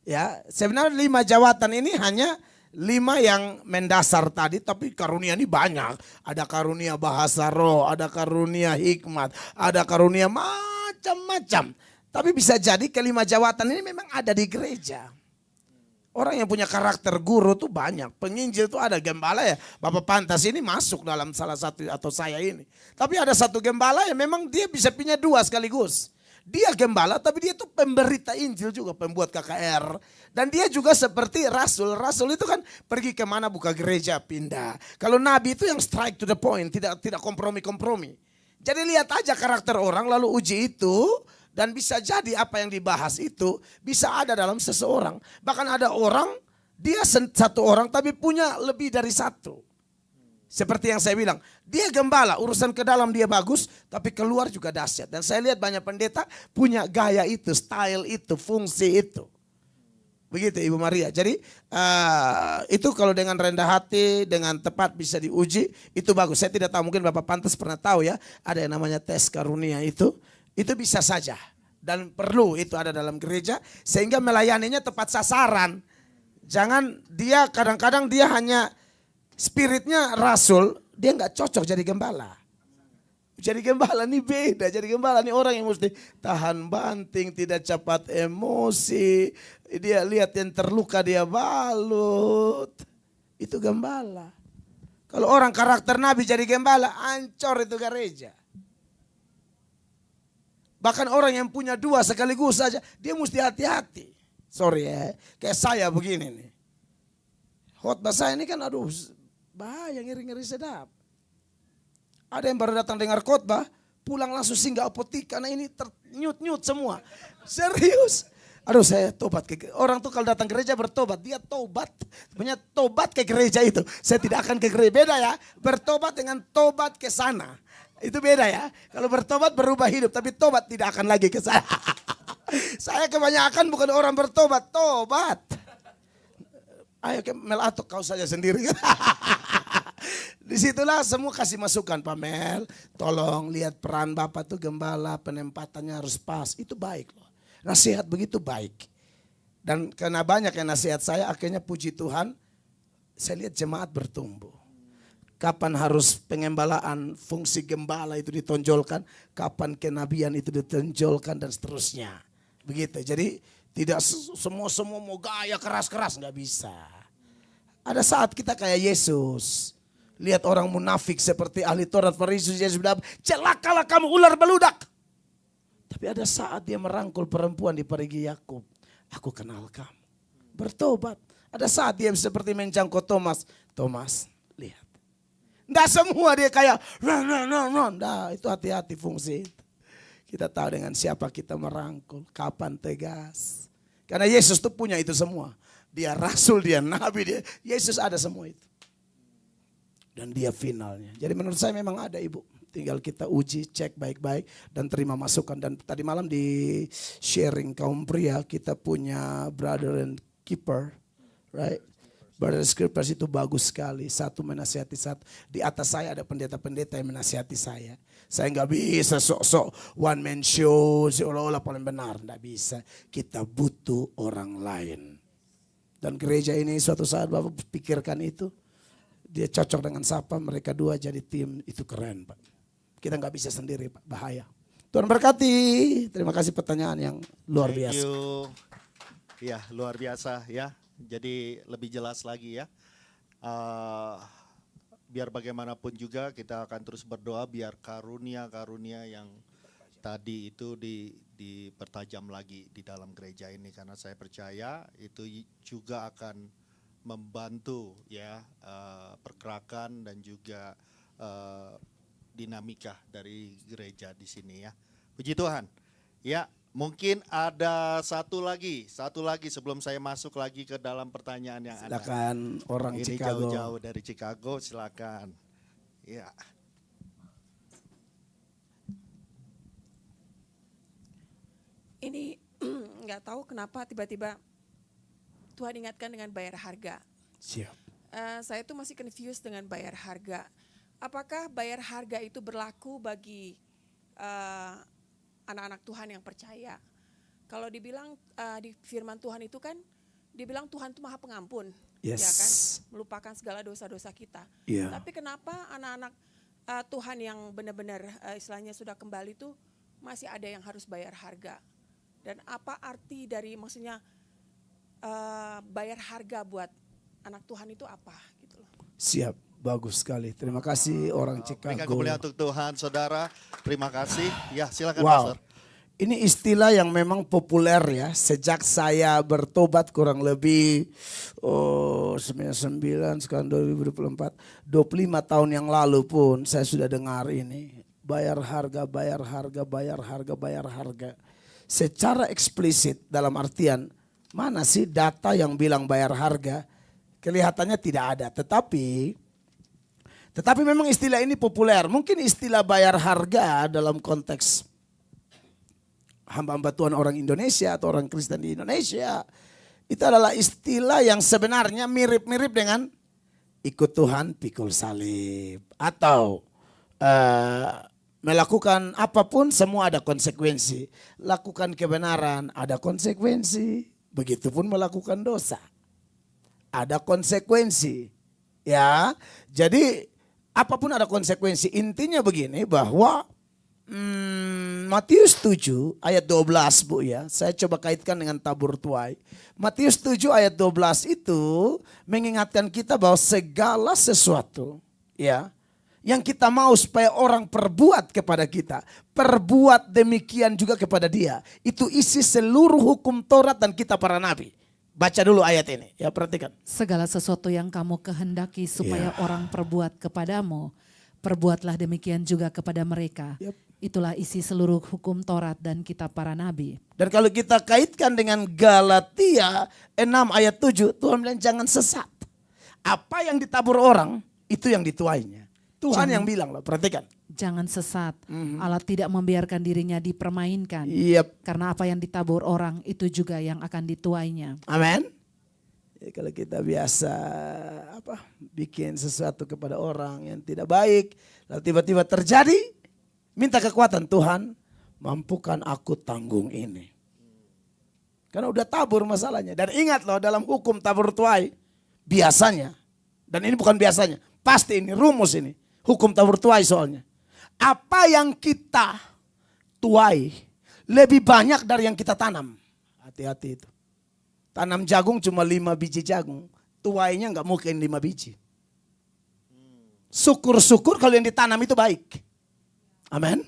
Ya, sebenarnya 5 jawatan ini hanya 5 yang mendasar tadi, tapi karunia ini banyak. Ada karunia bahasa roh, ada karunia hikmat, ada karunia macam-macam. Tapi bisa jadi kelima jawatan ini memang ada di gereja. Orang yang punya karakter guru tuh banyak. Penginjil tuh ada gembala ya. Bapak Pantas ini masuk dalam salah satu atau saya ini. Tapi ada satu gembala yang memang dia bisa punya 2 sekaligus. Dia gembala tapi dia tuh pemberita Injil juga, pembuat KKR. Dan dia juga seperti rasul. Rasul itu kan pergi kemana buka gereja pindah. Kalau nabi itu yang strike to the point, tidak kompromi-kompromi. Jadi lihat aja karakter orang lalu uji itu. Dan bisa jadi apa yang dibahas itu bisa ada dalam seseorang. Bahkan ada orang, dia satu orang tapi punya lebih dari satu. Seperti yang saya bilang, dia gembala, urusan ke dalam dia bagus, tapi keluar juga dahsyat. Dan saya lihat banyak pendeta punya gaya itu, style itu, fungsi itu. Begitu Ibu Maria. Jadi itu kalau dengan rendah hati, dengan tepat bisa diuji, itu bagus. Saya tidak tahu, mungkin Bapak Pantas pernah tahu ya, ada yang namanya tes karunia itu. Itu bisa saja dan perlu itu ada dalam gereja sehingga melayaninya tepat sasaran. Jangan dia kadang-kadang dia hanya spiritnya rasul, dia nggak cocok jadi gembala. Jadi gembala nih beda. Jadi gembala nih orang yang mesti tahan banting, tidak cepat emosi. Dia lihat yang terluka dia balut. Itu gembala. Kalau orang karakter nabi jadi gembala, ancor itu gereja. Bahkan orang yang punya dua sekaligus saja, dia mesti hati-hati. Sorry ya, kayak saya begini nih. Khotbah saya ini kan aduh bahaya, ngeri-ngeri sedap. Ada yang baru datang dengar khotbah, pulang langsung singgah apotik karena ini ternyut-nyut semua. Serius. Aduh saya tobat ke orang tuh kalau datang gereja bertobat, dia tobat. Punya tobat ke gereja itu. Saya tidak akan ke gereja, beda ya. Bertobat dengan tobat ke sana. Itu beda ya. Kalau bertobat berubah hidup, tapi tobat tidak akan lagi ke sana. Saya kebanyakan bukan orang bertobat, tobat. Ayo melatok kau saja sendiri. Disitulah semua kasih masukan, Pak Mel. Tolong lihat peran Bapak tuh gembala, penempatannya harus pas. Itu baik loh. Nasihat begitu baik. Dan karena banyak yang nasihat saya, akhirnya puji Tuhan, saya lihat jemaat bertumbuh. Kapan harus pengembalaan, fungsi gembala itu ditonjolkan, kapan kenabian itu ditonjolkan dan seterusnya. Begitu. Jadi tidak semua mau gaya keras-keras, nggak bisa. Ada saat kita kayak Yesus. Lihat orang munafik seperti ahli Taurat Farisi, Yesus bilang, celakalah kamu ular beludak. Tapi ada saat dia merangkul perempuan di parigi Yakub. Aku kenal kamu. Bertobat. Ada saat dia seperti menjangkau Thomas. Thomas, lihat. Nggak semua dia kayak, nah, itu hati-hati fungsi itu. Kita tahu dengan siapa kita merangkul, kapan tegas. Karena Yesus tuh punya itu semua. Dia rasul, dia nabi, dia Yesus ada semua itu. Dan dia finalnya. Jadi menurut saya memang ada Ibu. Tinggal kita uji, cek baik-baik dan terima masukan. Dan tadi malam di sharing kaum pria kita punya brother and keeper, right? Brother and keepers itu bagus sekali. Satu menasihati satu. Di atas saya ada pendeta-pendeta yang menasihati saya. Saya nggak bisa sok-sok one man show, seolah-olah paling benar. Nggak bisa. Kita butuh orang lain. Dan gereja ini suatu saat Bapak pikirkan itu. Dia cocok dengan siapa, mereka dua jadi tim, itu keren Pak. Kita nggak bisa sendiri Pak, bahaya. Tuhan berkati, terima kasih pertanyaan yang luar biasa. Thank you. Ya luar biasa ya, jadi lebih jelas lagi ya. Biar bagaimanapun juga kita akan terus berdoa biar karunia-karunia yang tadi itu dipertajam lagi di dalam gereja ini. Karena saya percaya itu juga akan membantu ya pergerakan dan juga dinamika dari gereja di sini ya. Puji Tuhan. Ya, mungkin ada satu lagi sebelum saya masuk lagi ke dalam pertanyaan yang ada. Silakan orang Ini Chicago. jauh-jauh dari Chicago, silakan. Ya. Ini nggak tahu kenapa tiba-tiba Tuhan ingatkan dengan bayar harga. Siap. Saya tuh masih confused dengan bayar harga. Apakah bayar harga itu berlaku bagi anak-anak Tuhan yang percaya? Kalau dibilang di firman Tuhan itu kan, dibilang Tuhan itu maha pengampun, Yes. ya kan, melupakan segala dosa-dosa kita. Iya. Tapi kenapa anak-anak Tuhan yang benar-benar istilahnya sudah kembali itu masih ada yang harus bayar harga? Dan apa arti dari maksudnya bayar harga buat anak Tuhan itu apa gitu loh. Siap, bagus sekali. Terima kasih orang Berikan Chicago. kemuliaan untuk Tuhan, saudara. Terima kasih. Ya, silakan Wow, Pastor. ini istilah yang memang populer ya. Sejak saya bertobat kurang lebih 99, sekarang 2024, 25 tahun yang lalu pun saya sudah dengar ini. Bayar harga, bayar harga, bayar harga, bayar harga. Secara eksplisit dalam artian, mana sih data yang bilang bayar harga? Kelihatannya tidak ada, tetapi memang istilah ini populer. Mungkin istilah bayar harga dalam konteks hamba-hamba Tuhan orang Indonesia atau orang Kristen di Indonesia, itu adalah istilah yang sebenarnya mirip-mirip dengan ikut Tuhan pikul salib. Atau melakukan apapun semua ada konsekuensi. Lakukan kebenaran ada konsekuensi. Begitupun melakukan dosa. Ada konsekuensi. Ya, jadi apapun ada konsekuensi. Intinya begini bahwa Matius 7 ayat 12 Bu ya. Saya coba kaitkan dengan tabur tuai. Matius 7 ayat 12 itu mengingatkan kita bahwa segala sesuatu ya yang kita mau supaya orang perbuat kepada kita, perbuat demikian juga kepada dia. Itu isi seluruh hukum Taurat dan kitab para nabi. Baca dulu ayat ini, ya perhatikan. Segala sesuatu yang kamu kehendaki supaya orang perbuat kepadamu, perbuatlah demikian juga kepada mereka. Yap. Itulah isi seluruh hukum Taurat dan kitab para nabi. Dan kalau kita kaitkan dengan Galatia 6 ayat 7, Tuhan bilang jangan sesat. Apa yang ditabur orang, itu yang dituainya. Tuhan yang bilang loh, perhatikan. Jangan sesat, Allah tidak membiarkan dirinya dipermainkan. Yep. Karena apa yang ditabur orang itu juga yang akan dituainya. Amin. Ya, kalau kita biasa bikin sesuatu kepada orang yang tidak baik, lalu tiba-tiba terjadi, minta kekuatan Tuhan, mampukan aku tanggung ini. Karena udah tabur masalahnya. Dan ingat loh dalam hukum tabur tuai, biasanya, dan ini bukan biasanya, pasti ini rumus ini, hukum tabur tuai soalnya. Apa yang kita tuai lebih banyak dari yang kita tanam. Hati-hati itu. Tanam jagung cuma 5 biji jagung, tuainya nggak mungkin 5 biji. Syukur-syukur kalau yang ditanam itu baik. Amin.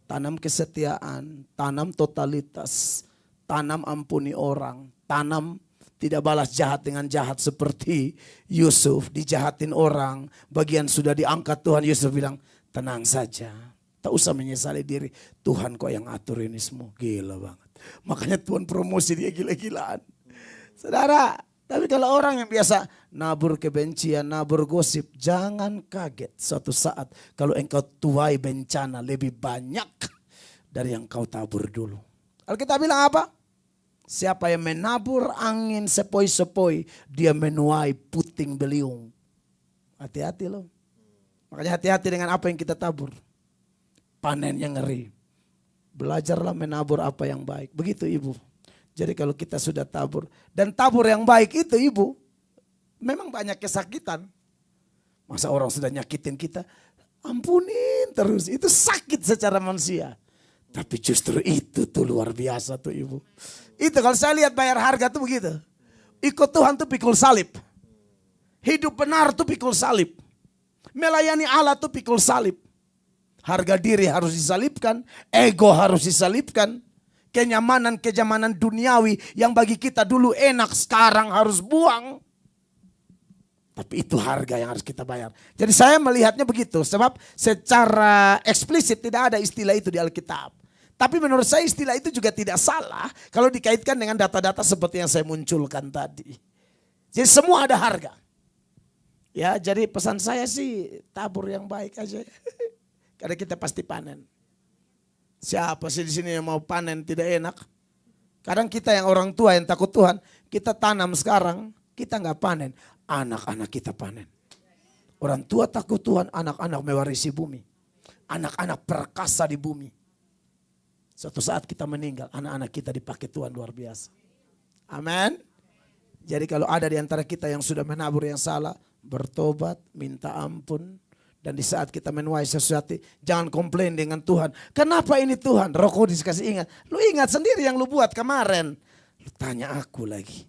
Tanam kesetiaan, tanam totalitas, tanam ampuni orang, tanam tidak balas jahat dengan jahat seperti Yusuf dijahatin orang. Bagian sudah diangkat Tuhan, Yusuf bilang tenang saja, tak usah menyesali diri. Tuhan kok yang atur ini semua, gila banget. Makanya Tuhan promosi dia gila-gilaan. Saudara, tapi kalau orang yang biasa nabur kebencian, nabur gosip, jangan kaget suatu saat kalau engkau tuai bencana lebih banyak dari yang kau tabur dulu. Alkitab bilang apa? Siapa yang menabur angin sepoi-sepoi, dia menuai puting beliung. Hati-hati loh. Makanya hati-hati dengan apa yang kita tabur. Panennya ngeri. Belajarlah menabur apa yang baik. Begitu Ibu. Jadi kalau kita sudah tabur. Dan tabur yang baik itu Ibu, memang banyak kesakitan. Masa orang sudah nyakitin kita, ampunin terus. Itu sakit secara manusia. Tapi justru itu tuh luar biasa tuh Ibu. Itu kalau saya lihat bayar harga tuh begitu. Ikut Tuhan tuh pikul salib. Hidup benar tuh pikul salib. Melayani Allah tuh pikul salib. Harga diri harus disalibkan. Ego harus disalibkan. Kenyamanan duniawi yang bagi kita dulu enak sekarang harus buang. Tapi itu harga yang harus kita bayar. Jadi saya melihatnya begitu. Sebab secara eksplisit tidak ada istilah itu di Alkitab. Tapi menurut saya istilah itu juga tidak salah. Kalau dikaitkan dengan data-data seperti yang saya munculkan tadi. Jadi semua ada harga. Ya, jadi pesan saya sih tabur yang baik aja. Karena kita pasti panen. Siapa sih di sini yang mau panen tidak enak? Kadang kita yang orang tua yang takut Tuhan, kita tanam sekarang, kita nggak panen. Anak-anak kita panen. Orang tua takut Tuhan, anak-anak mewarisi bumi. Anak-anak perkasa di bumi. Suatu saat kita meninggal, anak-anak kita dipakai Tuhan luar biasa. Amin. Jadi kalau ada di antara kita yang sudah menabur yang salah, bertobat, minta ampun. Dan di saat kita menuai sesuatu, jangan komplain dengan Tuhan. Kenapa ini Tuhan? Roh Kudus kasih ingat. Lu ingat sendiri yang lu buat kemarin. Lu tanya aku lagi.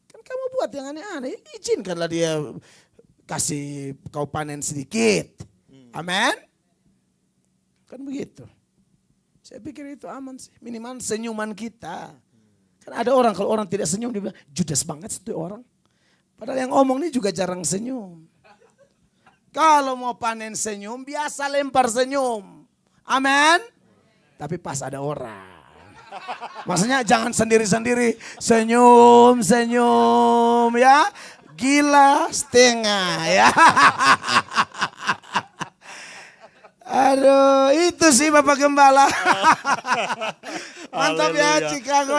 Kan kamu buat yang aneh-aneh. Izinkanlah dia kasih kau panen sedikit. Amin. Kan begitu. Saya pikir itu aman sih. Minimal senyuman kita. Kan ada orang kalau orang tidak senyum dia bilang judes banget satu orang. Padahal yang ngomong ini juga jarang senyum. Kalau mau panen senyum biasa lempar senyum. Amin. Tapi pas ada orang. Maksudnya jangan sendiri-sendiri senyum ya. Gila setengah ya. Aduh, itu sih Bapak Gembala. Mantap ya Chicago.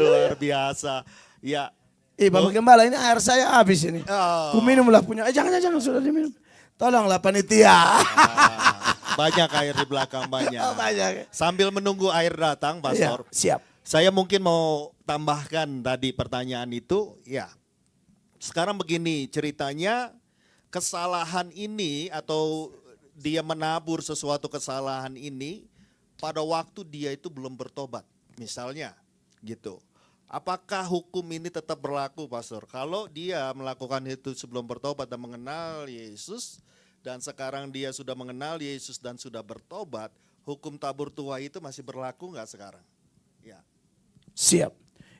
Luar biasa. Ya. Bapak Gembala ini air saya habis ini. Oh. Ku minumlah punya. Jangan sudah diminum. Tolonglah panitia. Banyak air di belakang banyak. Banyak. Sambil menunggu air datang, Pastor. Ya, siap. Saya mungkin mau tambahkan tadi pertanyaan itu, ya. Sekarang begini ceritanya, kesalahan ini atau dia menabur sesuatu kesalahan ini pada waktu dia itu belum bertobat, misalnya gitu. Apakah hukum ini tetap berlaku, Pastor? Kalau dia melakukan itu sebelum bertobat dan mengenal Yesus, dan sekarang dia sudah mengenal Yesus dan sudah bertobat, hukum tabur tuai itu masih berlaku nggak sekarang? Ya. Siap.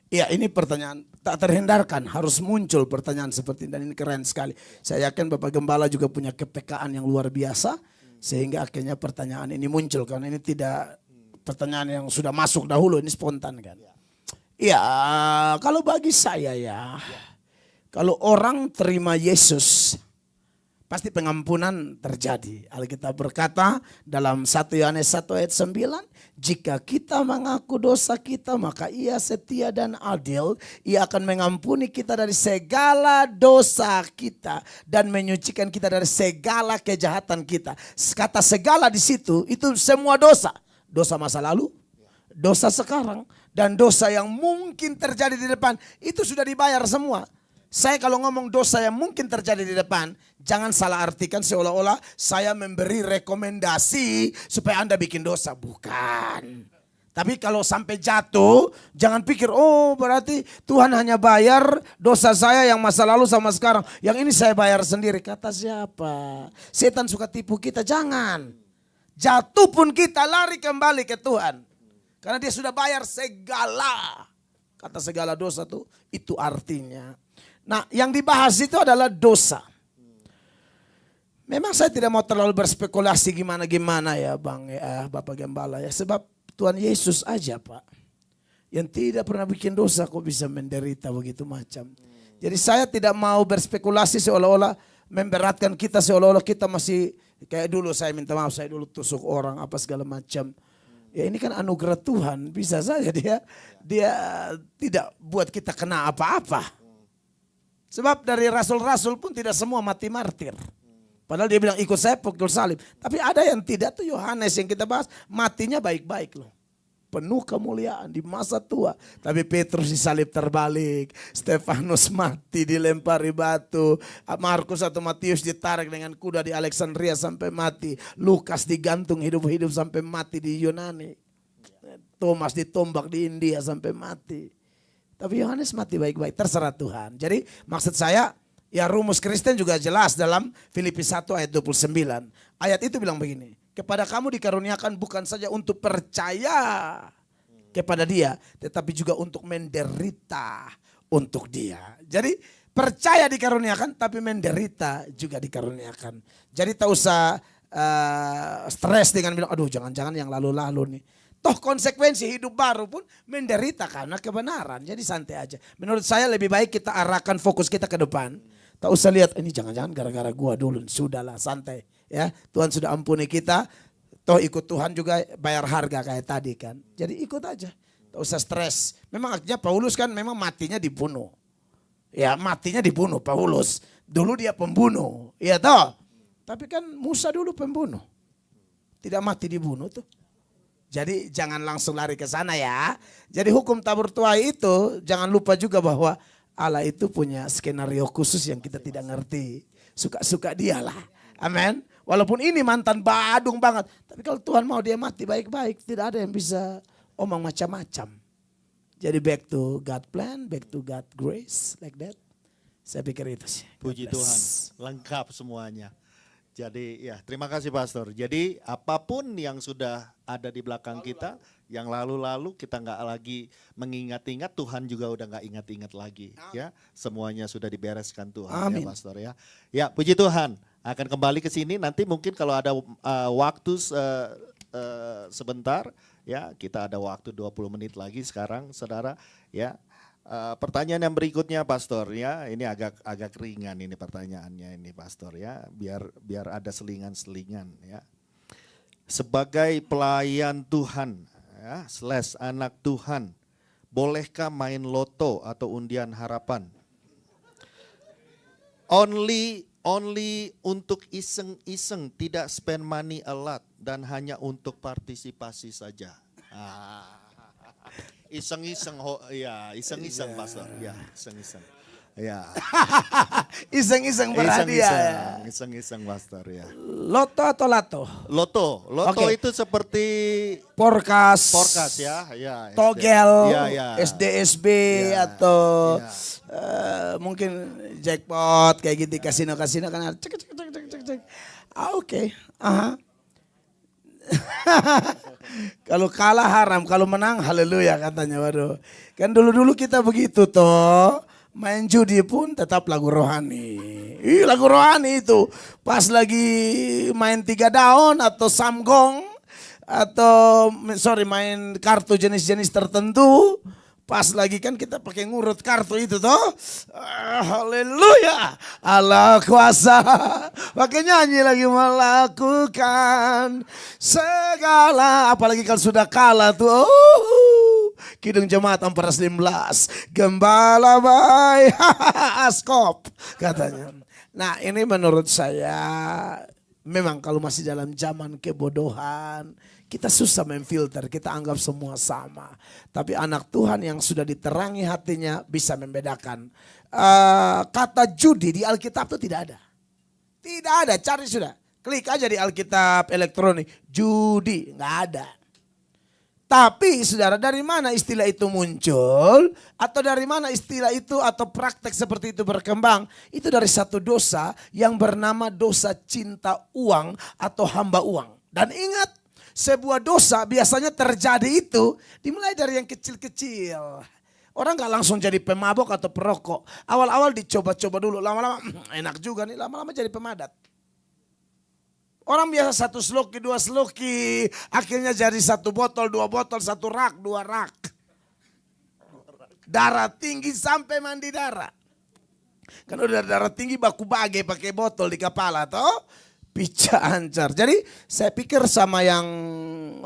Ya, ini pertanyaan tak terhindarkan, harus muncul pertanyaan seperti ini, dan ini keren sekali. Saya yakin Bapak Gembala juga punya kepekaan yang luar biasa, sehingga akhirnya pertanyaan ini muncul, karena ini tidak pertanyaan yang sudah masuk dahulu, ini spontan kan. Ya, kalau bagi saya ya, kalau orang terima Yesus, pasti pengampunan terjadi. Alkitab berkata dalam 1 Yohanes 1 ayat 9, jika kita mengaku dosa kita, maka Ia setia dan adil. Ia akan mengampuni kita dari segala dosa kita dan menyucikan kita dari segala kejahatan kita. Kata segala di situ itu semua dosa. Dosa masa lalu, dosa sekarang, dan dosa yang mungkin terjadi di depan. Itu sudah dibayar semua. Saya kalau ngomong dosa yang mungkin terjadi di depan, jangan salah artikan seolah-olah saya memberi rekomendasi supaya Anda bikin dosa. Bukan. Tapi kalau sampai jatuh, jangan pikir, oh berarti Tuhan hanya bayar dosa saya yang masa lalu sama sekarang. Yang ini saya bayar sendiri. Kata siapa? Setan suka tipu kita, jangan. Jatuh pun kita lari kembali ke Tuhan. Karena dia sudah bayar segala. Kata segala dosa tuh, itu artinya. Nah, yang dibahas itu adalah dosa. Memang saya tidak mau terlalu berspekulasi gimana-gimana ya Bang Bapak Gembala ya. Sebab Tuhan Yesus aja Pak, yang tidak pernah bikin dosa kok bisa menderita begitu macam. Jadi saya tidak mau berspekulasi seolah-olah memberatkan kita, seolah-olah kita masih kayak dulu saya minta maaf, saya dulu tusuk orang apa segala macam. Ya ini kan anugerah Tuhan, bisa saja dia tidak buat kita kena apa-apa. Sebab dari rasul-rasul pun tidak semua mati martir. Padahal dia bilang ikut saya pukul salib. Tapi ada yang tidak, tuh Yohanes yang kita bahas, matinya baik-baik loh. Penuh kemuliaan di masa tua. Tapi Petrus disalib terbalik. Stefanus mati dilempari batu. Markus atau Matius ditarik dengan kuda di Alexandria sampai mati. Lukas digantung hidup-hidup sampai mati di Yunani. Thomas ditombak di India sampai mati. Tapi Yohanes mati baik-baik, terserah Tuhan. Jadi maksud saya, ya rumus Kristen juga jelas dalam Filipi 1 ayat 29. Ayat itu bilang begini, kepada kamu dikaruniakan bukan saja untuk percaya kepada dia, tetapi juga untuk menderita untuk dia. Jadi percaya dikaruniakan, tapi menderita juga dikaruniakan. Jadi tak usah stres dengan bilang, aduh jangan-jangan yang lalu-lalu nih. Toh konsekuensi hidup baru pun menderita karena kebenaran. Jadi santai aja. Menurut saya lebih baik kita arahkan fokus kita ke depan. Tak usah lihat ini jangan-jangan gara-gara gua dulu. Sudahlah santai ya. Tuhan sudah ampuni kita. Toh ikut Tuhan juga bayar harga kayak tadi kan. Jadi ikut aja. Tak usah stres. Memang artinya Paulus kan memang matinya dibunuh. Ya matinya dibunuh Paulus. Dulu dia pembunuh. Iya toh. Tapi kan Musa dulu pembunuh. Tidak mati dibunuh tuh. Jadi jangan langsung lari ke sana ya. Jadi hukum tabur tuai itu jangan lupa juga bahwa Allah itu punya skenario khusus yang kita tidak ngerti. Suka-suka dialah. Amin. Walaupun ini mantan badung banget. Tapi kalau Tuhan mau dia mati baik-baik. Tidak ada yang bisa omong macam-macam. Jadi back to God plan, back to God grace. Like that. Saya pikir itu sih. Puji Tuhan, lengkap semuanya. Jadi ya terima kasih Pastor. Jadi apapun yang sudah ada di belakang kita, yang lalu-lalu kita nggak lagi mengingat-ingat, Tuhan juga udah nggak ingat-ingat lagi. Ya semuanya sudah dibereskan Tuhan. Amin. Ya Pastor ya. Ya puji Tuhan. Akan kembali ke sini nanti mungkin kalau ada waktu sebentar ya kita ada waktu 20 menit lagi sekarang saudara ya. Pertanyaan yang berikutnya Pastor ya, ini agak ringan ini pertanyaannya ini Pastor ya, biar ada selingan-selingan ya. Sebagai pelayan Tuhan ya, / anak Tuhan, bolehkah main loto atau undian harapan? Only untuk iseng-iseng, tidak spend money a lot dan hanya untuk partisipasi saja. Iseng-iseng ya, iseng-iseng Pastor, ya, iseng-iseng. Ya. Iseng-iseng berhadiah. ya. Iseng-iseng pastor ya. Loto atau lato? Loto Oke. itu seperti Porkas. ya, ya. Togel, Ya, ya. SDSB Ya, atau ya. mungkin jackpot kayak gitu kasino-kasino kan cek cek cek cek cek cek. Oke. Aha. Kalau kalah haram, kalau menang haleluya katanya. Waduh. Kan dulu-dulu kita begitu toh. Main judi pun tetap lagu rohani. Ih, lagu rohani itu. Pas lagi main 3 daun atau samgong atau main kartu jenis-jenis tertentu. Pas lagi kan kita pakai ngurut kartu itu toh. Haleluya. Allah kuasa. Pakai nyanyi lagi melakukan segala. Apalagi kalau sudah kalah tuh. Kidung Jemaat 415. Gembala baik. Askop katanya. Nah ini menurut saya. Memang kalau masih dalam zaman kebodohan. Kita susah memfilter, kita anggap semua sama. Tapi anak Tuhan yang sudah diterangi hatinya bisa membedakan. Kata judi di Alkitab itu tidak ada. Tidak ada, cari sudah. Klik aja di Alkitab elektronik, judi, nggak ada. Tapi saudara, dari mana istilah itu muncul? Atau dari mana istilah itu atau praktek seperti itu berkembang? Itu dari satu dosa yang bernama dosa cinta uang atau hamba uang. Dan ingat, sebuah dosa biasanya terjadi itu dimulai dari yang kecil-kecil. Orang gak langsung jadi pemabok atau perokok. Awal-awal dicoba-coba dulu, lama-lama enak juga nih, lama-lama jadi pemadat. Orang biasa 1 sloki, 2 sloki, akhirnya jadi 1 botol, 2 botol, 1 rak, 2 rak. Darah tinggi sampai mandi darah. Kan udah darah tinggi baku bagai pakai botol di kepala toh. Pica ancar. Jadi saya pikir sama yang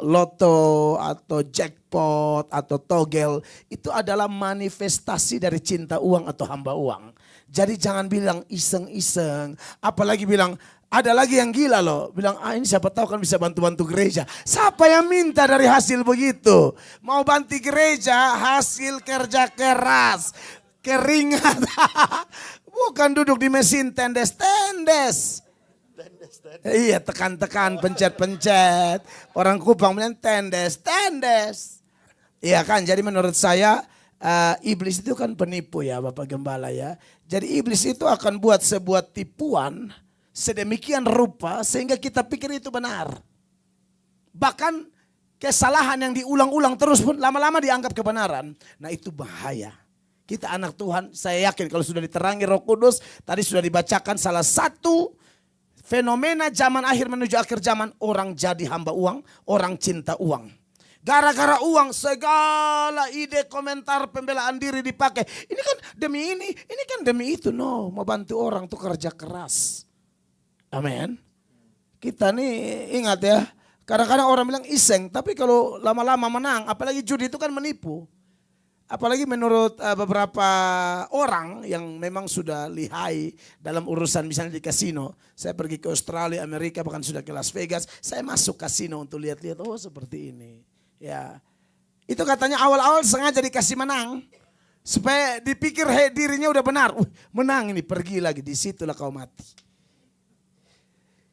loto atau jackpot atau togel itu adalah manifestasi dari cinta uang atau hamba uang. Jadi jangan bilang iseng-iseng. Apalagi bilang ada lagi yang gila loh. Bilang ini siapa tahu kan bisa bantu-bantu gereja. Siapa yang minta dari hasil begitu? Mau bantu gereja hasil kerja keras. Keringat. Bukan duduk di mesin tendes-tendes. Iya tekan-tekan, pencet-pencet. Orang Kupang bilang tendes. Iya kan, jadi menurut saya iblis itu kan penipu ya Bapak Gembala ya. Jadi iblis itu akan buat sebuah tipuan sedemikian rupa sehingga kita pikir itu benar. Bahkan kesalahan yang diulang-ulang terus pun lama-lama dianggap kebenaran. Nah itu bahaya. Kita anak Tuhan, saya yakin kalau sudah diterangi Roh Kudus, tadi sudah dibacakan salah satu fenomena zaman akhir menuju akhir zaman, orang jadi hamba uang, orang cinta uang. Gara-gara uang segala ide komentar pembelaan diri dipakai. Ini kan demi ini kan demi itu. No, mau bantu orang tuh kerja keras. Amin. Kita nih ingat ya, kadang-kadang orang bilang iseng, tapi kalau lama-lama menang, apalagi judi itu kan menipu. Apalagi menurut beberapa orang yang memang sudah lihai dalam urusan misalnya di kasino. Saya pergi ke Australia, Amerika, bahkan sudah ke Las Vegas. Saya masuk kasino untuk lihat-lihat, oh seperti ini. Ya, itu katanya awal-awal sengaja dikasih menang. Supaya dipikir dirinya udah benar. Menang ini, pergi lagi, disitulah kau mati.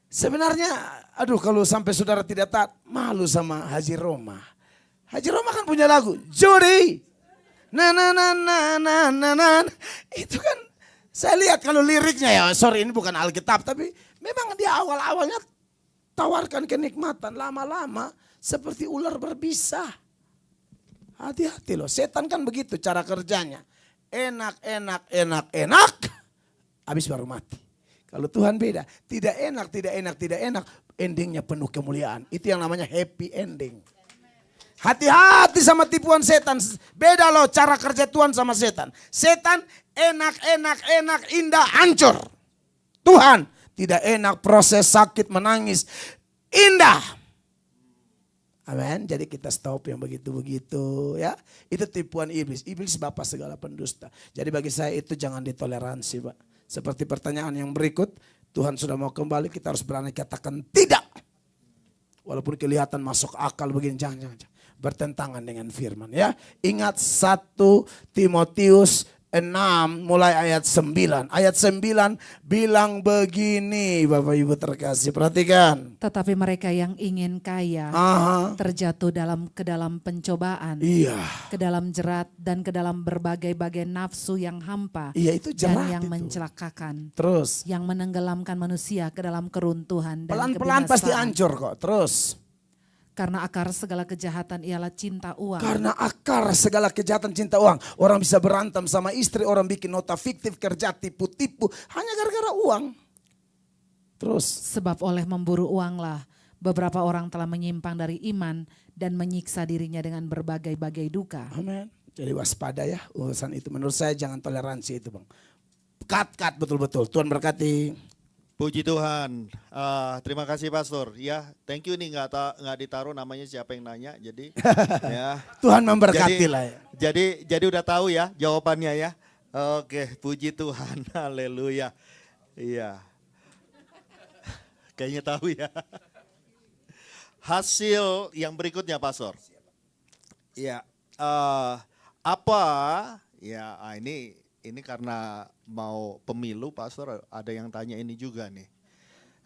Sebenarnya, aduh kalau sampai saudara tidak taat, malu sama Haji Roma. Haji Roma kan punya lagu, judi. Itu kan saya lihat kalau liriknya ya, sorry ini bukan Alkitab, tapi memang dia awal-awalnya tawarkan kenikmatan, lama-lama seperti ular berbisa. Hati-hati loh, setan kan begitu cara kerjanya. Enak, habis baru mati. Kalau Tuhan beda, tidak enak, endingnya penuh kemuliaan. Itu yang namanya happy ending. Hati-hati sama tipuan setan. Beda loh cara kerja Tuhan sama setan. Setan enak, indah, hancur. Tuhan tidak enak, proses sakit, menangis. Indah. Amin. Jadi kita stop yang begitu-begitu ya. Itu tipuan iblis. Iblis bapak segala pendusta. Jadi bagi saya itu jangan ditoleransi Pak. Seperti pertanyaan yang berikut. Tuhan sudah mau kembali, kita harus berani katakan tidak. Walaupun kelihatan masuk akal begini, jangan. Bertentangan dengan firman ya. Ingat 1 Timotius mulai ayat 9. Ayat 9 bilang begini, Bapak Ibu terkasih, perhatikan. Tetapi mereka yang ingin kaya Aha, terjatuh ke dalam pencobaan, iya. ke dalam jerat dan ke dalam berbagai-bagai nafsu yang hampa Iya, itu dan jerat yang itu. mencelakakan, Terus yang menenggelamkan manusia ke dalam keruntuhan dan pelan-pelan pasti kebinasaan. hancur kok. Terus Karena akar segala kejahatan ialah cinta uang. karena akar segala kejahatan cinta uang. Orang bisa berantem sama istri, orang bikin nota fiktif, kerja tipu-tipu hanya gara-gara uang. Terus Sebab oleh memburu uanglah beberapa orang telah menyimpang dari iman dan menyiksa dirinya dengan berbagai-bagai duka. amin. Jadi waspada ya urusan itu. Menurut saya jangan toleransi itu, Bang. Cut betul-betul. Tuhan berkati. Puji Tuhan. Terima kasih Pastor. Ya, thank you nih nggak ditaruh namanya siapa yang nanya. Jadi ya. Tuhan memberkati lah ya. Jadi udah tahu ya jawabannya ya. Oke, puji Tuhan. Haleluya. Iya. Kayaknya tahu ya. Hasil yang berikutnya Pastor. Ya, apa ya ini karena mau pemilu Pastor, ada yang tanya ini juga nih.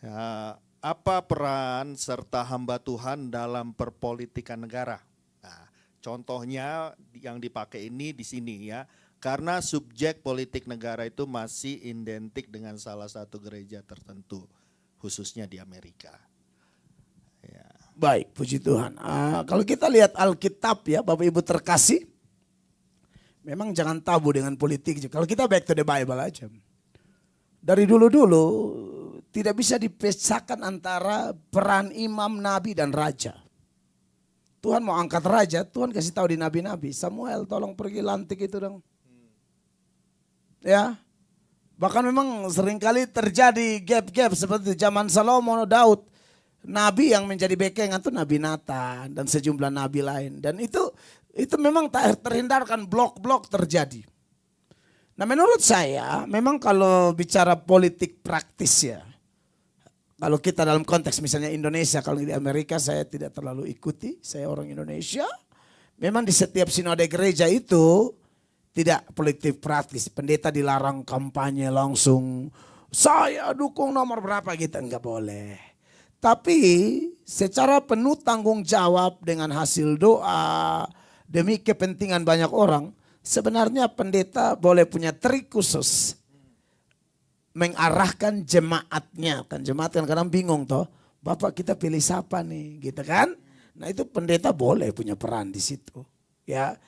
Ya, apa peran serta hamba Tuhan dalam perpolitikan negara? Nah, contohnya yang dipakai ini di sini ya. Karena subjek politik negara itu masih identik dengan salah satu gereja tertentu, khususnya di Amerika. Ya. Baik, puji Tuhan. Kalau kita lihat Alkitab ya, Bapak Ibu terkasih, memang jangan tabu dengan politik. Kalau kita back to the Bible aja. Dari dulu-dulu tidak bisa dipisahkan antara peran imam, nabi, dan raja. Tuhan mau angkat raja, Tuhan kasih tahu di nabi-nabi. Samuel tolong pergi lantik itu dong. Ya, bahkan memang seringkali terjadi gap-gap seperti zaman Salomo, Daud. Nabi yang menjadi bekengan itu Nabi Nathan dan sejumlah nabi lain. Dan itu memang tak terhindarkan, blok-blok terjadi. Nah menurut saya memang kalau bicara politik praktis ya. Kalau kita dalam konteks misalnya Indonesia, kalau di Amerika saya tidak terlalu ikuti, saya orang Indonesia. Memang di setiap sinode gereja itu tidak politik praktis. Pendeta dilarang kampanye langsung, saya dukung nomor berapa gitu, enggak boleh. Tapi secara penuh tanggung jawab dengan hasil doa demi kepentingan banyak orang, sebenarnya pendeta boleh punya trik khusus mengarahkan jemaatnya. Kan jemaat kan kadang bingung toh, Bapak kita pilih siapa nih gitu kan. Nah itu pendeta boleh punya peran di situ. Ya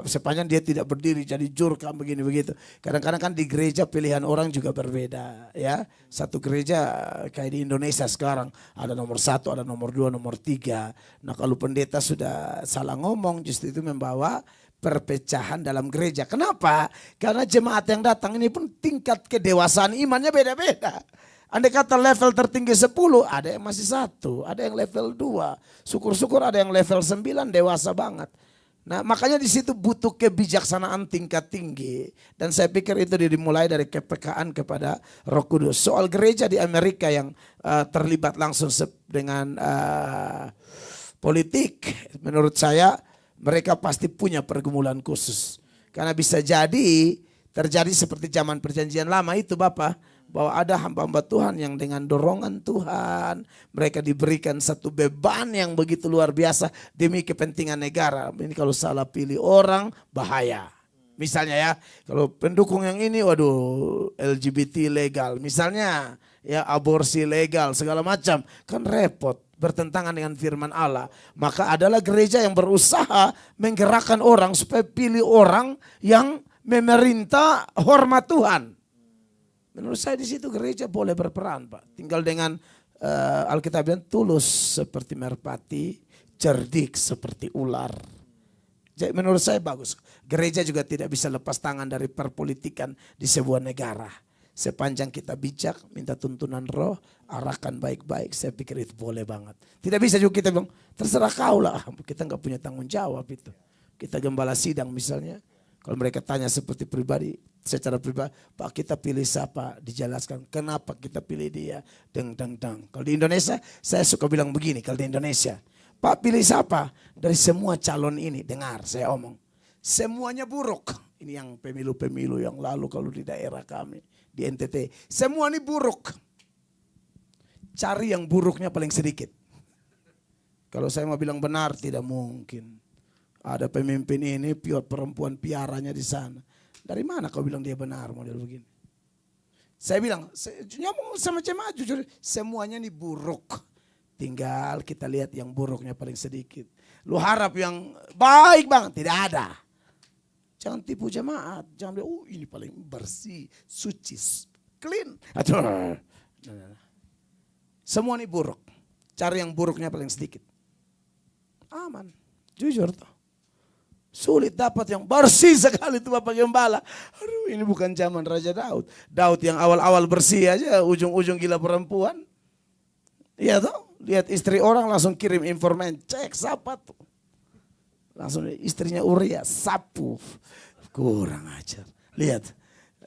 sepanjang dia tidak berdiri jadi jurkam begini begitu. Kadang-kadang kan di gereja pilihan orang juga berbeda ya. Satu gereja kayak di Indonesia sekarang ada nomor 1, ada nomor 2, nomor 3. Nah kalau pendeta sudah salah ngomong justru itu membawa perpecahan dalam gereja. Kenapa? Karena jemaat yang datang ini pun tingkat kedewasaan imannya beda-beda. Andai kata level tertinggi 10, ada yang masih 1, ada yang level 2. Syukur-syukur ada yang level 9 dewasa banget. Nah makanya di situ butuh kebijaksanaan tingkat tinggi. Dan saya pikir itu dimulai dari kepekaan kepada Roh Kudus. Soal gereja di Amerika yang terlibat langsung dengan politik, menurut saya mereka pasti punya pergumulan khusus. Karena bisa jadi terjadi seperti zaman perjanjian lama itu Bapak. Bahwa ada hamba-hamba Tuhan yang dengan dorongan Tuhan. Mereka diberikan satu beban yang begitu luar biasa demi kepentingan negara. Ini kalau salah pilih orang bahaya. Misalnya ya, kalau pendukung yang ini waduh LGBT legal. Misalnya ya aborsi legal segala macam. Kan repot. Bertentangan dengan firman Allah. Maka adalah gereja yang berusaha menggerakkan orang supaya pilih orang yang memerintah hormat Tuhan. Menurut saya di situ gereja boleh berperan Pak. Tinggal dengan Alkitab bilang tulus seperti merpati, cerdik seperti ular. Jadi menurut saya bagus. Gereja juga tidak bisa lepas tangan dari perpolitikan di sebuah negara. Sepanjang kita bijak, minta tuntunan roh, arahkan baik-baik. Saya pikir itu boleh banget. Tidak bisa juga kita bilang, terserah kau lah. Kita nggak punya tanggung jawab itu. Kita gembala sidang misalnya. Kalau mereka tanya seperti pribadi, secara pribadi, Pak kita pilih siapa? Dijelaskan kenapa kita pilih dia. Deng. Kalau di Indonesia, saya suka bilang begini kalau di Indonesia. Pak pilih siapa? Dari semua calon ini, dengar saya omong. Semuanya buruk. Ini yang pemilu-pemilu yang lalu kalau di daerah kami, di NTT. Semua ini buruk. Cari yang buruknya paling sedikit. Kalau saya mau bilang benar, tidak mungkin. Ada pemimpin ini, perempuan piaranya di sana. Dari mana kau bilang dia benar model begini? Saya bilang, ngomong sama jemaah jujur, semuanya ini buruk. Tinggal kita lihat yang buruknya paling sedikit. Lu harap yang baik bang, tidak ada. Jangan tipu jemaat, jangan bilang, ini paling bersih, suci, clean. Aduh. Semua ini buruk. Cari yang buruknya paling sedikit. Aman, jujur tuh. Sulit dapat yang bersih sekali itu Bapak Gembala. Aduh, ini bukan zaman Raja Daud. Daud yang awal-awal bersih aja, ujung-ujung gila perempuan. Iya tuh, lihat istri orang langsung kirim informan, cek siapa tuh. Langsung istrinya Uria, sapu. Kurang ajar. Lihat,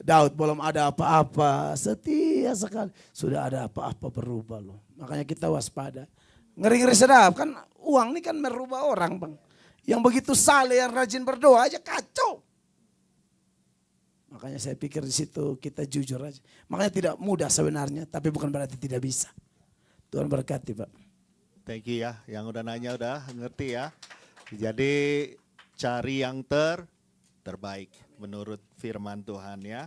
Daud belum ada apa-apa, setia sekali. Sudah ada apa-apa berubah loh. Makanya kita waspada. Ngeri-ngeri sedap kan, uang ini kan merubah orang bang. Yang begitu saleh, yang rajin berdoa aja kacau. Makanya saya pikir di situ kita jujur aja. Makanya tidak mudah sebenarnya, tapi bukan berarti tidak bisa. Tuhan berkati Pak. Thank you ya, yang udah nanya udah ngerti ya. Jadi cari yang terbaik menurut firman Tuhan ya.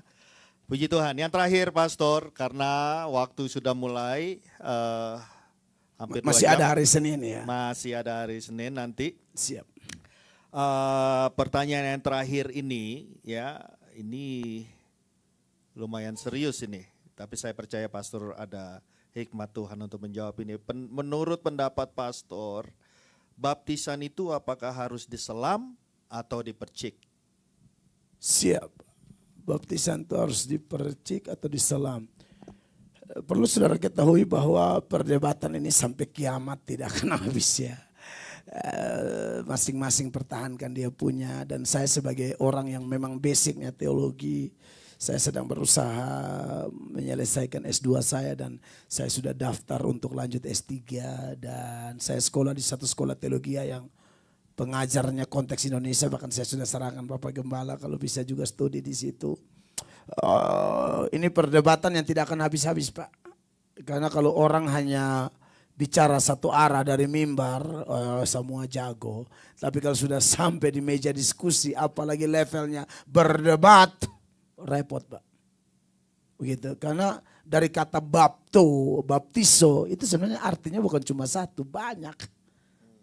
Puji Tuhan. Yang terakhir Pastor, karena waktu sudah mulai hampir Masih 2 jam. ada hari Senin ya. Masih ada hari Senin nanti. Siap. Pertanyaan yang terakhir ini ya, ini lumayan serius ini. Tapi saya percaya Pastor ada hikmat Tuhan untuk menjawab ini. Menurut pendapat Pastor, baptisan itu apakah harus diselam atau dipercik? Siap. Baptisan itu harus dipercik atau diselam. Perlu saudara ketahui bahwa perdebatan ini sampai kiamat tidak akan habis ya. Masing-masing pertahankan dia punya, dan saya sebagai orang yang memang basicnya teologi, saya sedang berusaha menyelesaikan S2 saya dan saya sudah daftar untuk lanjut S3 dan saya sekolah di satu sekolah teologi yang pengajarnya konteks Indonesia, bahkan saya sudah sarankan Bapak Gembala kalau bisa juga studi di situ. Ini perdebatan yang tidak akan habis-habis Pak. Karena kalau orang hanya bicara satu arah dari mimbar, semua jago. Tapi kalau sudah sampai di meja diskusi, apalagi levelnya berdebat, repot Pak. Begitu. Karena dari kata baptiso, itu sebenarnya artinya bukan cuma satu, banyak.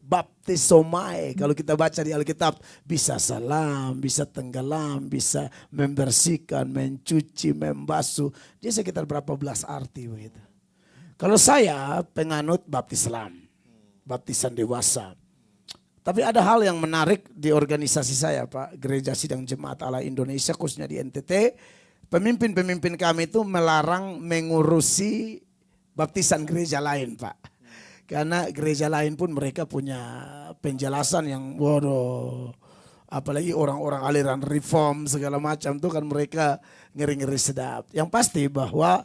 Baptisomai, kalau kita baca di Alkitab, bisa salam, bisa tenggelam, bisa membersihkan, mencuci, membasuh. Dia sekitar berapa belas arti begitu. Kalau saya penganut baptis Islam, baptisan dewasa. Tapi ada hal yang menarik di organisasi saya Pak, Gereja Sidang Jemaat Allah Indonesia khususnya di NTT. Pemimpin-pemimpin kami itu melarang mengurusi baptisan gereja lain Pak. Karena gereja lain pun mereka punya penjelasan yang waduh. Apalagi orang-orang aliran reform segala macam tuh kan mereka ngeri-ngeri sedap. Yang pasti bahwa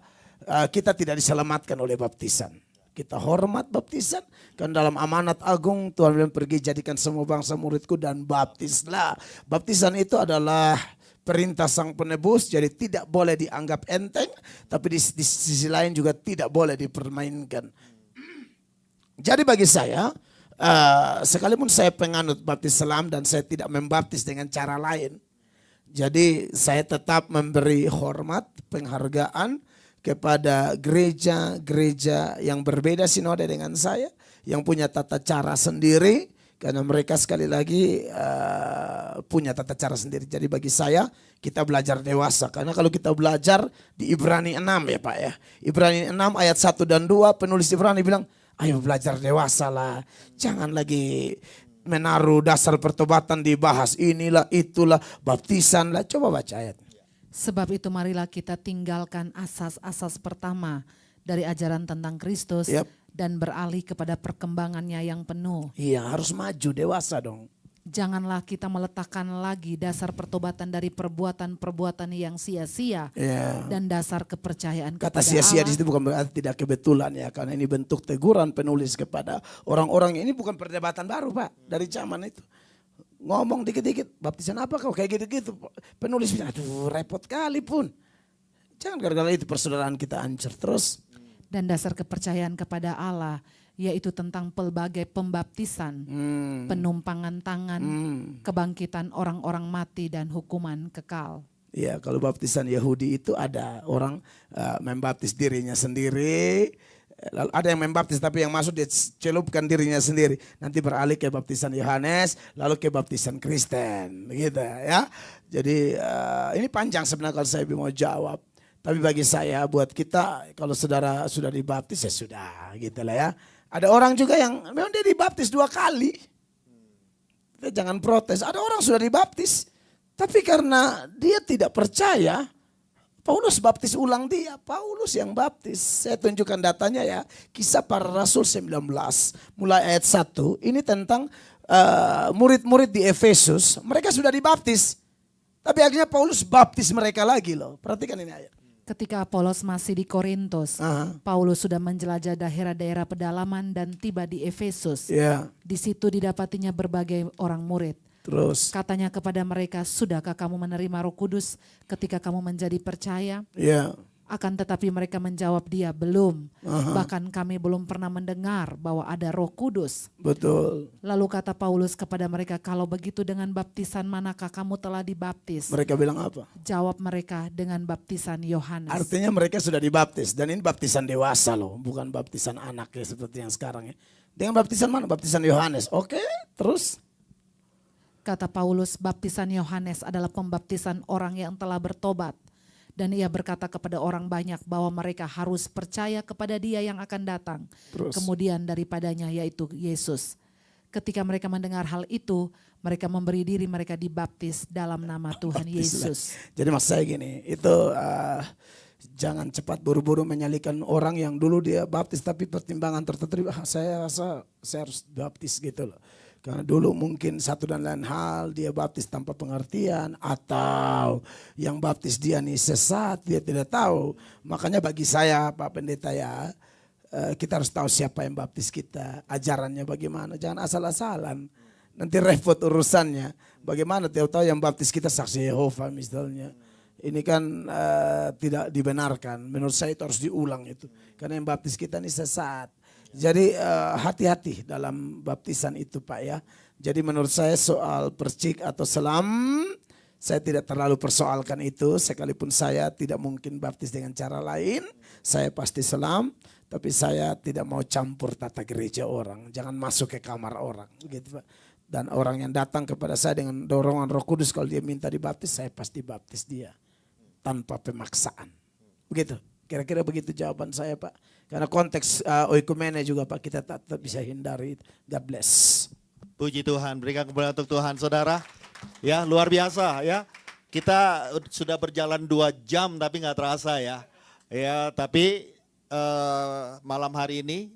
kita tidak diselamatkan oleh baptisan. Kita hormat baptisan. Kan dalam amanat agung Tuhan bilang pergi jadikan semua bangsa muridku dan baptislah. Baptisan itu adalah perintah sang penebus, jadi tidak boleh dianggap enteng. Tapi di sisi lain juga tidak boleh dipermainkan. Jadi bagi saya, sekalipun saya penganut baptis Islam dan saya tidak membaptis dengan cara lain. Jadi saya tetap memberi hormat, penghargaan kepada gereja-gereja yang berbeda sinode dengan saya. Yang punya tata cara sendiri. Karena mereka sekali lagi punya tata cara sendiri. Jadi bagi saya kita belajar dewasa. Karena kalau kita belajar di Ibrani 6 ya Pak ya. Ibrani 6 ayat 1 dan 2 penulis Ibrani bilang, ayo belajar dewasa lah. Jangan lagi menaruh dasar pertobatan dibahas. Inilah, itulah, baptisan lah. Coba baca ayat. Sebab itu marilah kita tinggalkan asas-asas pertama dari ajaran tentang Kristus dan beralih kepada perkembangannya yang penuh. Iya, harus maju dewasa dong. Janganlah kita meletakkan lagi dasar pertobatan dari perbuatan-perbuatan yang sia-sia dan dasar kepercayaan Kata kepada sia-sia di Allah. situ bukan berarti tidak kebetulan ya, karena ini bentuk teguran penulis kepada orang-orang. Ini bukan perdebatan baru Pak, dari zaman itu. ngomong dikit-dikit, baptisan apa kau kayak gitu-gitu. Penulis bilang, aduh repot kali pun. Jangan gara-gara itu persaudaraan kita hancur terus. Dan dasar kepercayaan kepada Allah, yaitu tentang pelbagai pembaptisan, penumpangan tangan, kebangkitan orang-orang mati dan hukuman kekal. Ya, kalau baptisan Yahudi itu ada orang membaptis dirinya sendiri, lalu ada yang membaptis tapi yang masuk dia celupkan dirinya sendiri. Nanti beralih ke baptisan Yohanes, lalu ke baptisan Kristen, gitu ya. Jadi ini panjang sebenarnya kalau saya mau jawab. Tapi bagi saya, buat kita, kalau saudara sudah dibaptis ya sudah, gitu lah ya. Ada orang juga yang memang dia dibaptis 2 kali. Kita jangan protes. Ada orang sudah dibaptis, tapi karena dia tidak percaya, Paulus baptis ulang dia. Paulus yang baptis. Saya tunjukkan datanya ya. Kisah Para Rasul 19, mulai ayat 1. Ini tentang murid-murid di Efesus. Mereka sudah dibaptis. Tapi akhirnya Paulus baptis mereka lagi loh. Perhatikan ini ayat. Ketika Apolos masih di Korintus, Paulus sudah menjelajah daerah-daerah pedalaman dan tiba di Efesus. Ya, Di situ didapatinya berbagai orang murid. terus. Katanya kepada mereka, sudahkah kamu menerima Roh Kudus ketika kamu menjadi percaya? Ya, Akan tetapi mereka menjawab dia, belum. Bahkan kami belum pernah mendengar bahwa ada Roh Kudus. betul. Lalu kata Paulus kepada mereka, kalau begitu dengan baptisan manakah kamu telah dibaptis? Mereka bilang apa? Jawab mereka, dengan baptisan Yohanes. Artinya mereka sudah dibaptis. Dan ini baptisan dewasa loh. Bukan baptisan anak ya seperti yang sekarang ya. Dengan baptisan mana? Baptisan Yohanes. Oke, terus? Kata Paulus, baptisan Yohanes adalah pembaptisan orang yang telah bertobat. Dan ia berkata kepada orang banyak bahwa mereka harus percaya kepada dia yang akan datang. Terus? Kemudian daripadanya yaitu Yesus. Ketika mereka mendengar hal itu, mereka memberi diri mereka dibaptis dalam nama Tuhan Baptis lah. Yesus. Jadi maksud saya gini, itu jangan cepat buru-buru menyalihkan orang yang dulu dia baptis tapi pertimbangan tertentu, saya rasa saya harus baptis gitu loh. Karena dulu mungkin satu dan lain hal dia baptis tanpa pengertian, atau yang baptis dia nih sesat, dia tidak tahu. Makanya bagi saya Pak Pendeta ya, kita harus tahu siapa yang baptis kita, ajarannya bagaimana, jangan asal-asalan. Nanti repot urusannya. Bagaimana tahu-tahu yang baptis kita saksi Yehova misalnya. Ini kan tidak dibenarkan. Menurut saya itu harus diulang itu. Karena yang baptis kita ini sesat. Jadi hati-hati dalam baptisan itu Pak ya. Jadi menurut saya soal percik atau selam, saya tidak terlalu persoalkan itu. Sekalipun saya tidak mungkin baptis dengan cara lain, saya pasti selam. Tapi saya tidak mau campur tata gereja orang. Jangan masuk ke kamar orang. Gitu Pak. Dan orang yang datang kepada saya dengan dorongan Roh Kudus, kalau dia minta dibaptis, saya pasti baptis dia. Tanpa pemaksaan. Begitu. Kira-kira begitu jawaban saya Pak. Karena konteks oikumene juga Pak, kita tetap bisa hindari. God bless. Puji Tuhan, berikan kemuliaan untuk Tuhan saudara. Ya luar biasa ya. Kita sudah berjalan 2 jam tapi nggak terasa ya. Ya tapi malam hari ini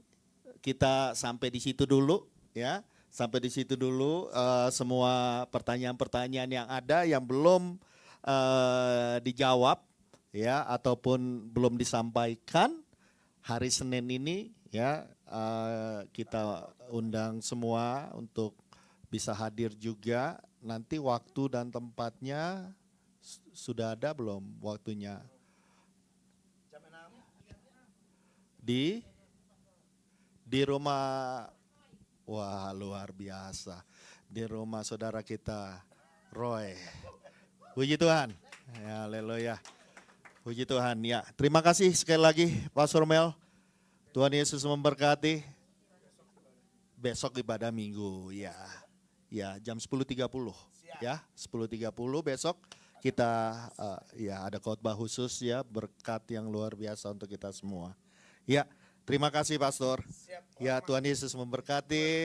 kita sampai di situ dulu ya. Sampai di situ dulu semua pertanyaan-pertanyaan yang ada yang belum dijawab ya ataupun belum disampaikan hari Senin ini ya kita undang semua untuk bisa hadir juga. Nanti waktu dan tempatnya sudah ada belum waktunya? Di rumah, wah luar biasa. Di rumah saudara kita Roy. Puji Tuhan. Ya, haleluya. Puji Tuhan. Ya, terima kasih sekali lagi Pastor Mel. Tuhan Yesus memberkati. Besok ibadah Minggu, ya. Ya, jam 10.30. Ya, 10.30 besok kita ya ada khotbah khusus ya, berkat yang luar biasa untuk kita semua. Ya, terima kasih Pastor. Ya, Tuhan Yesus memberkati.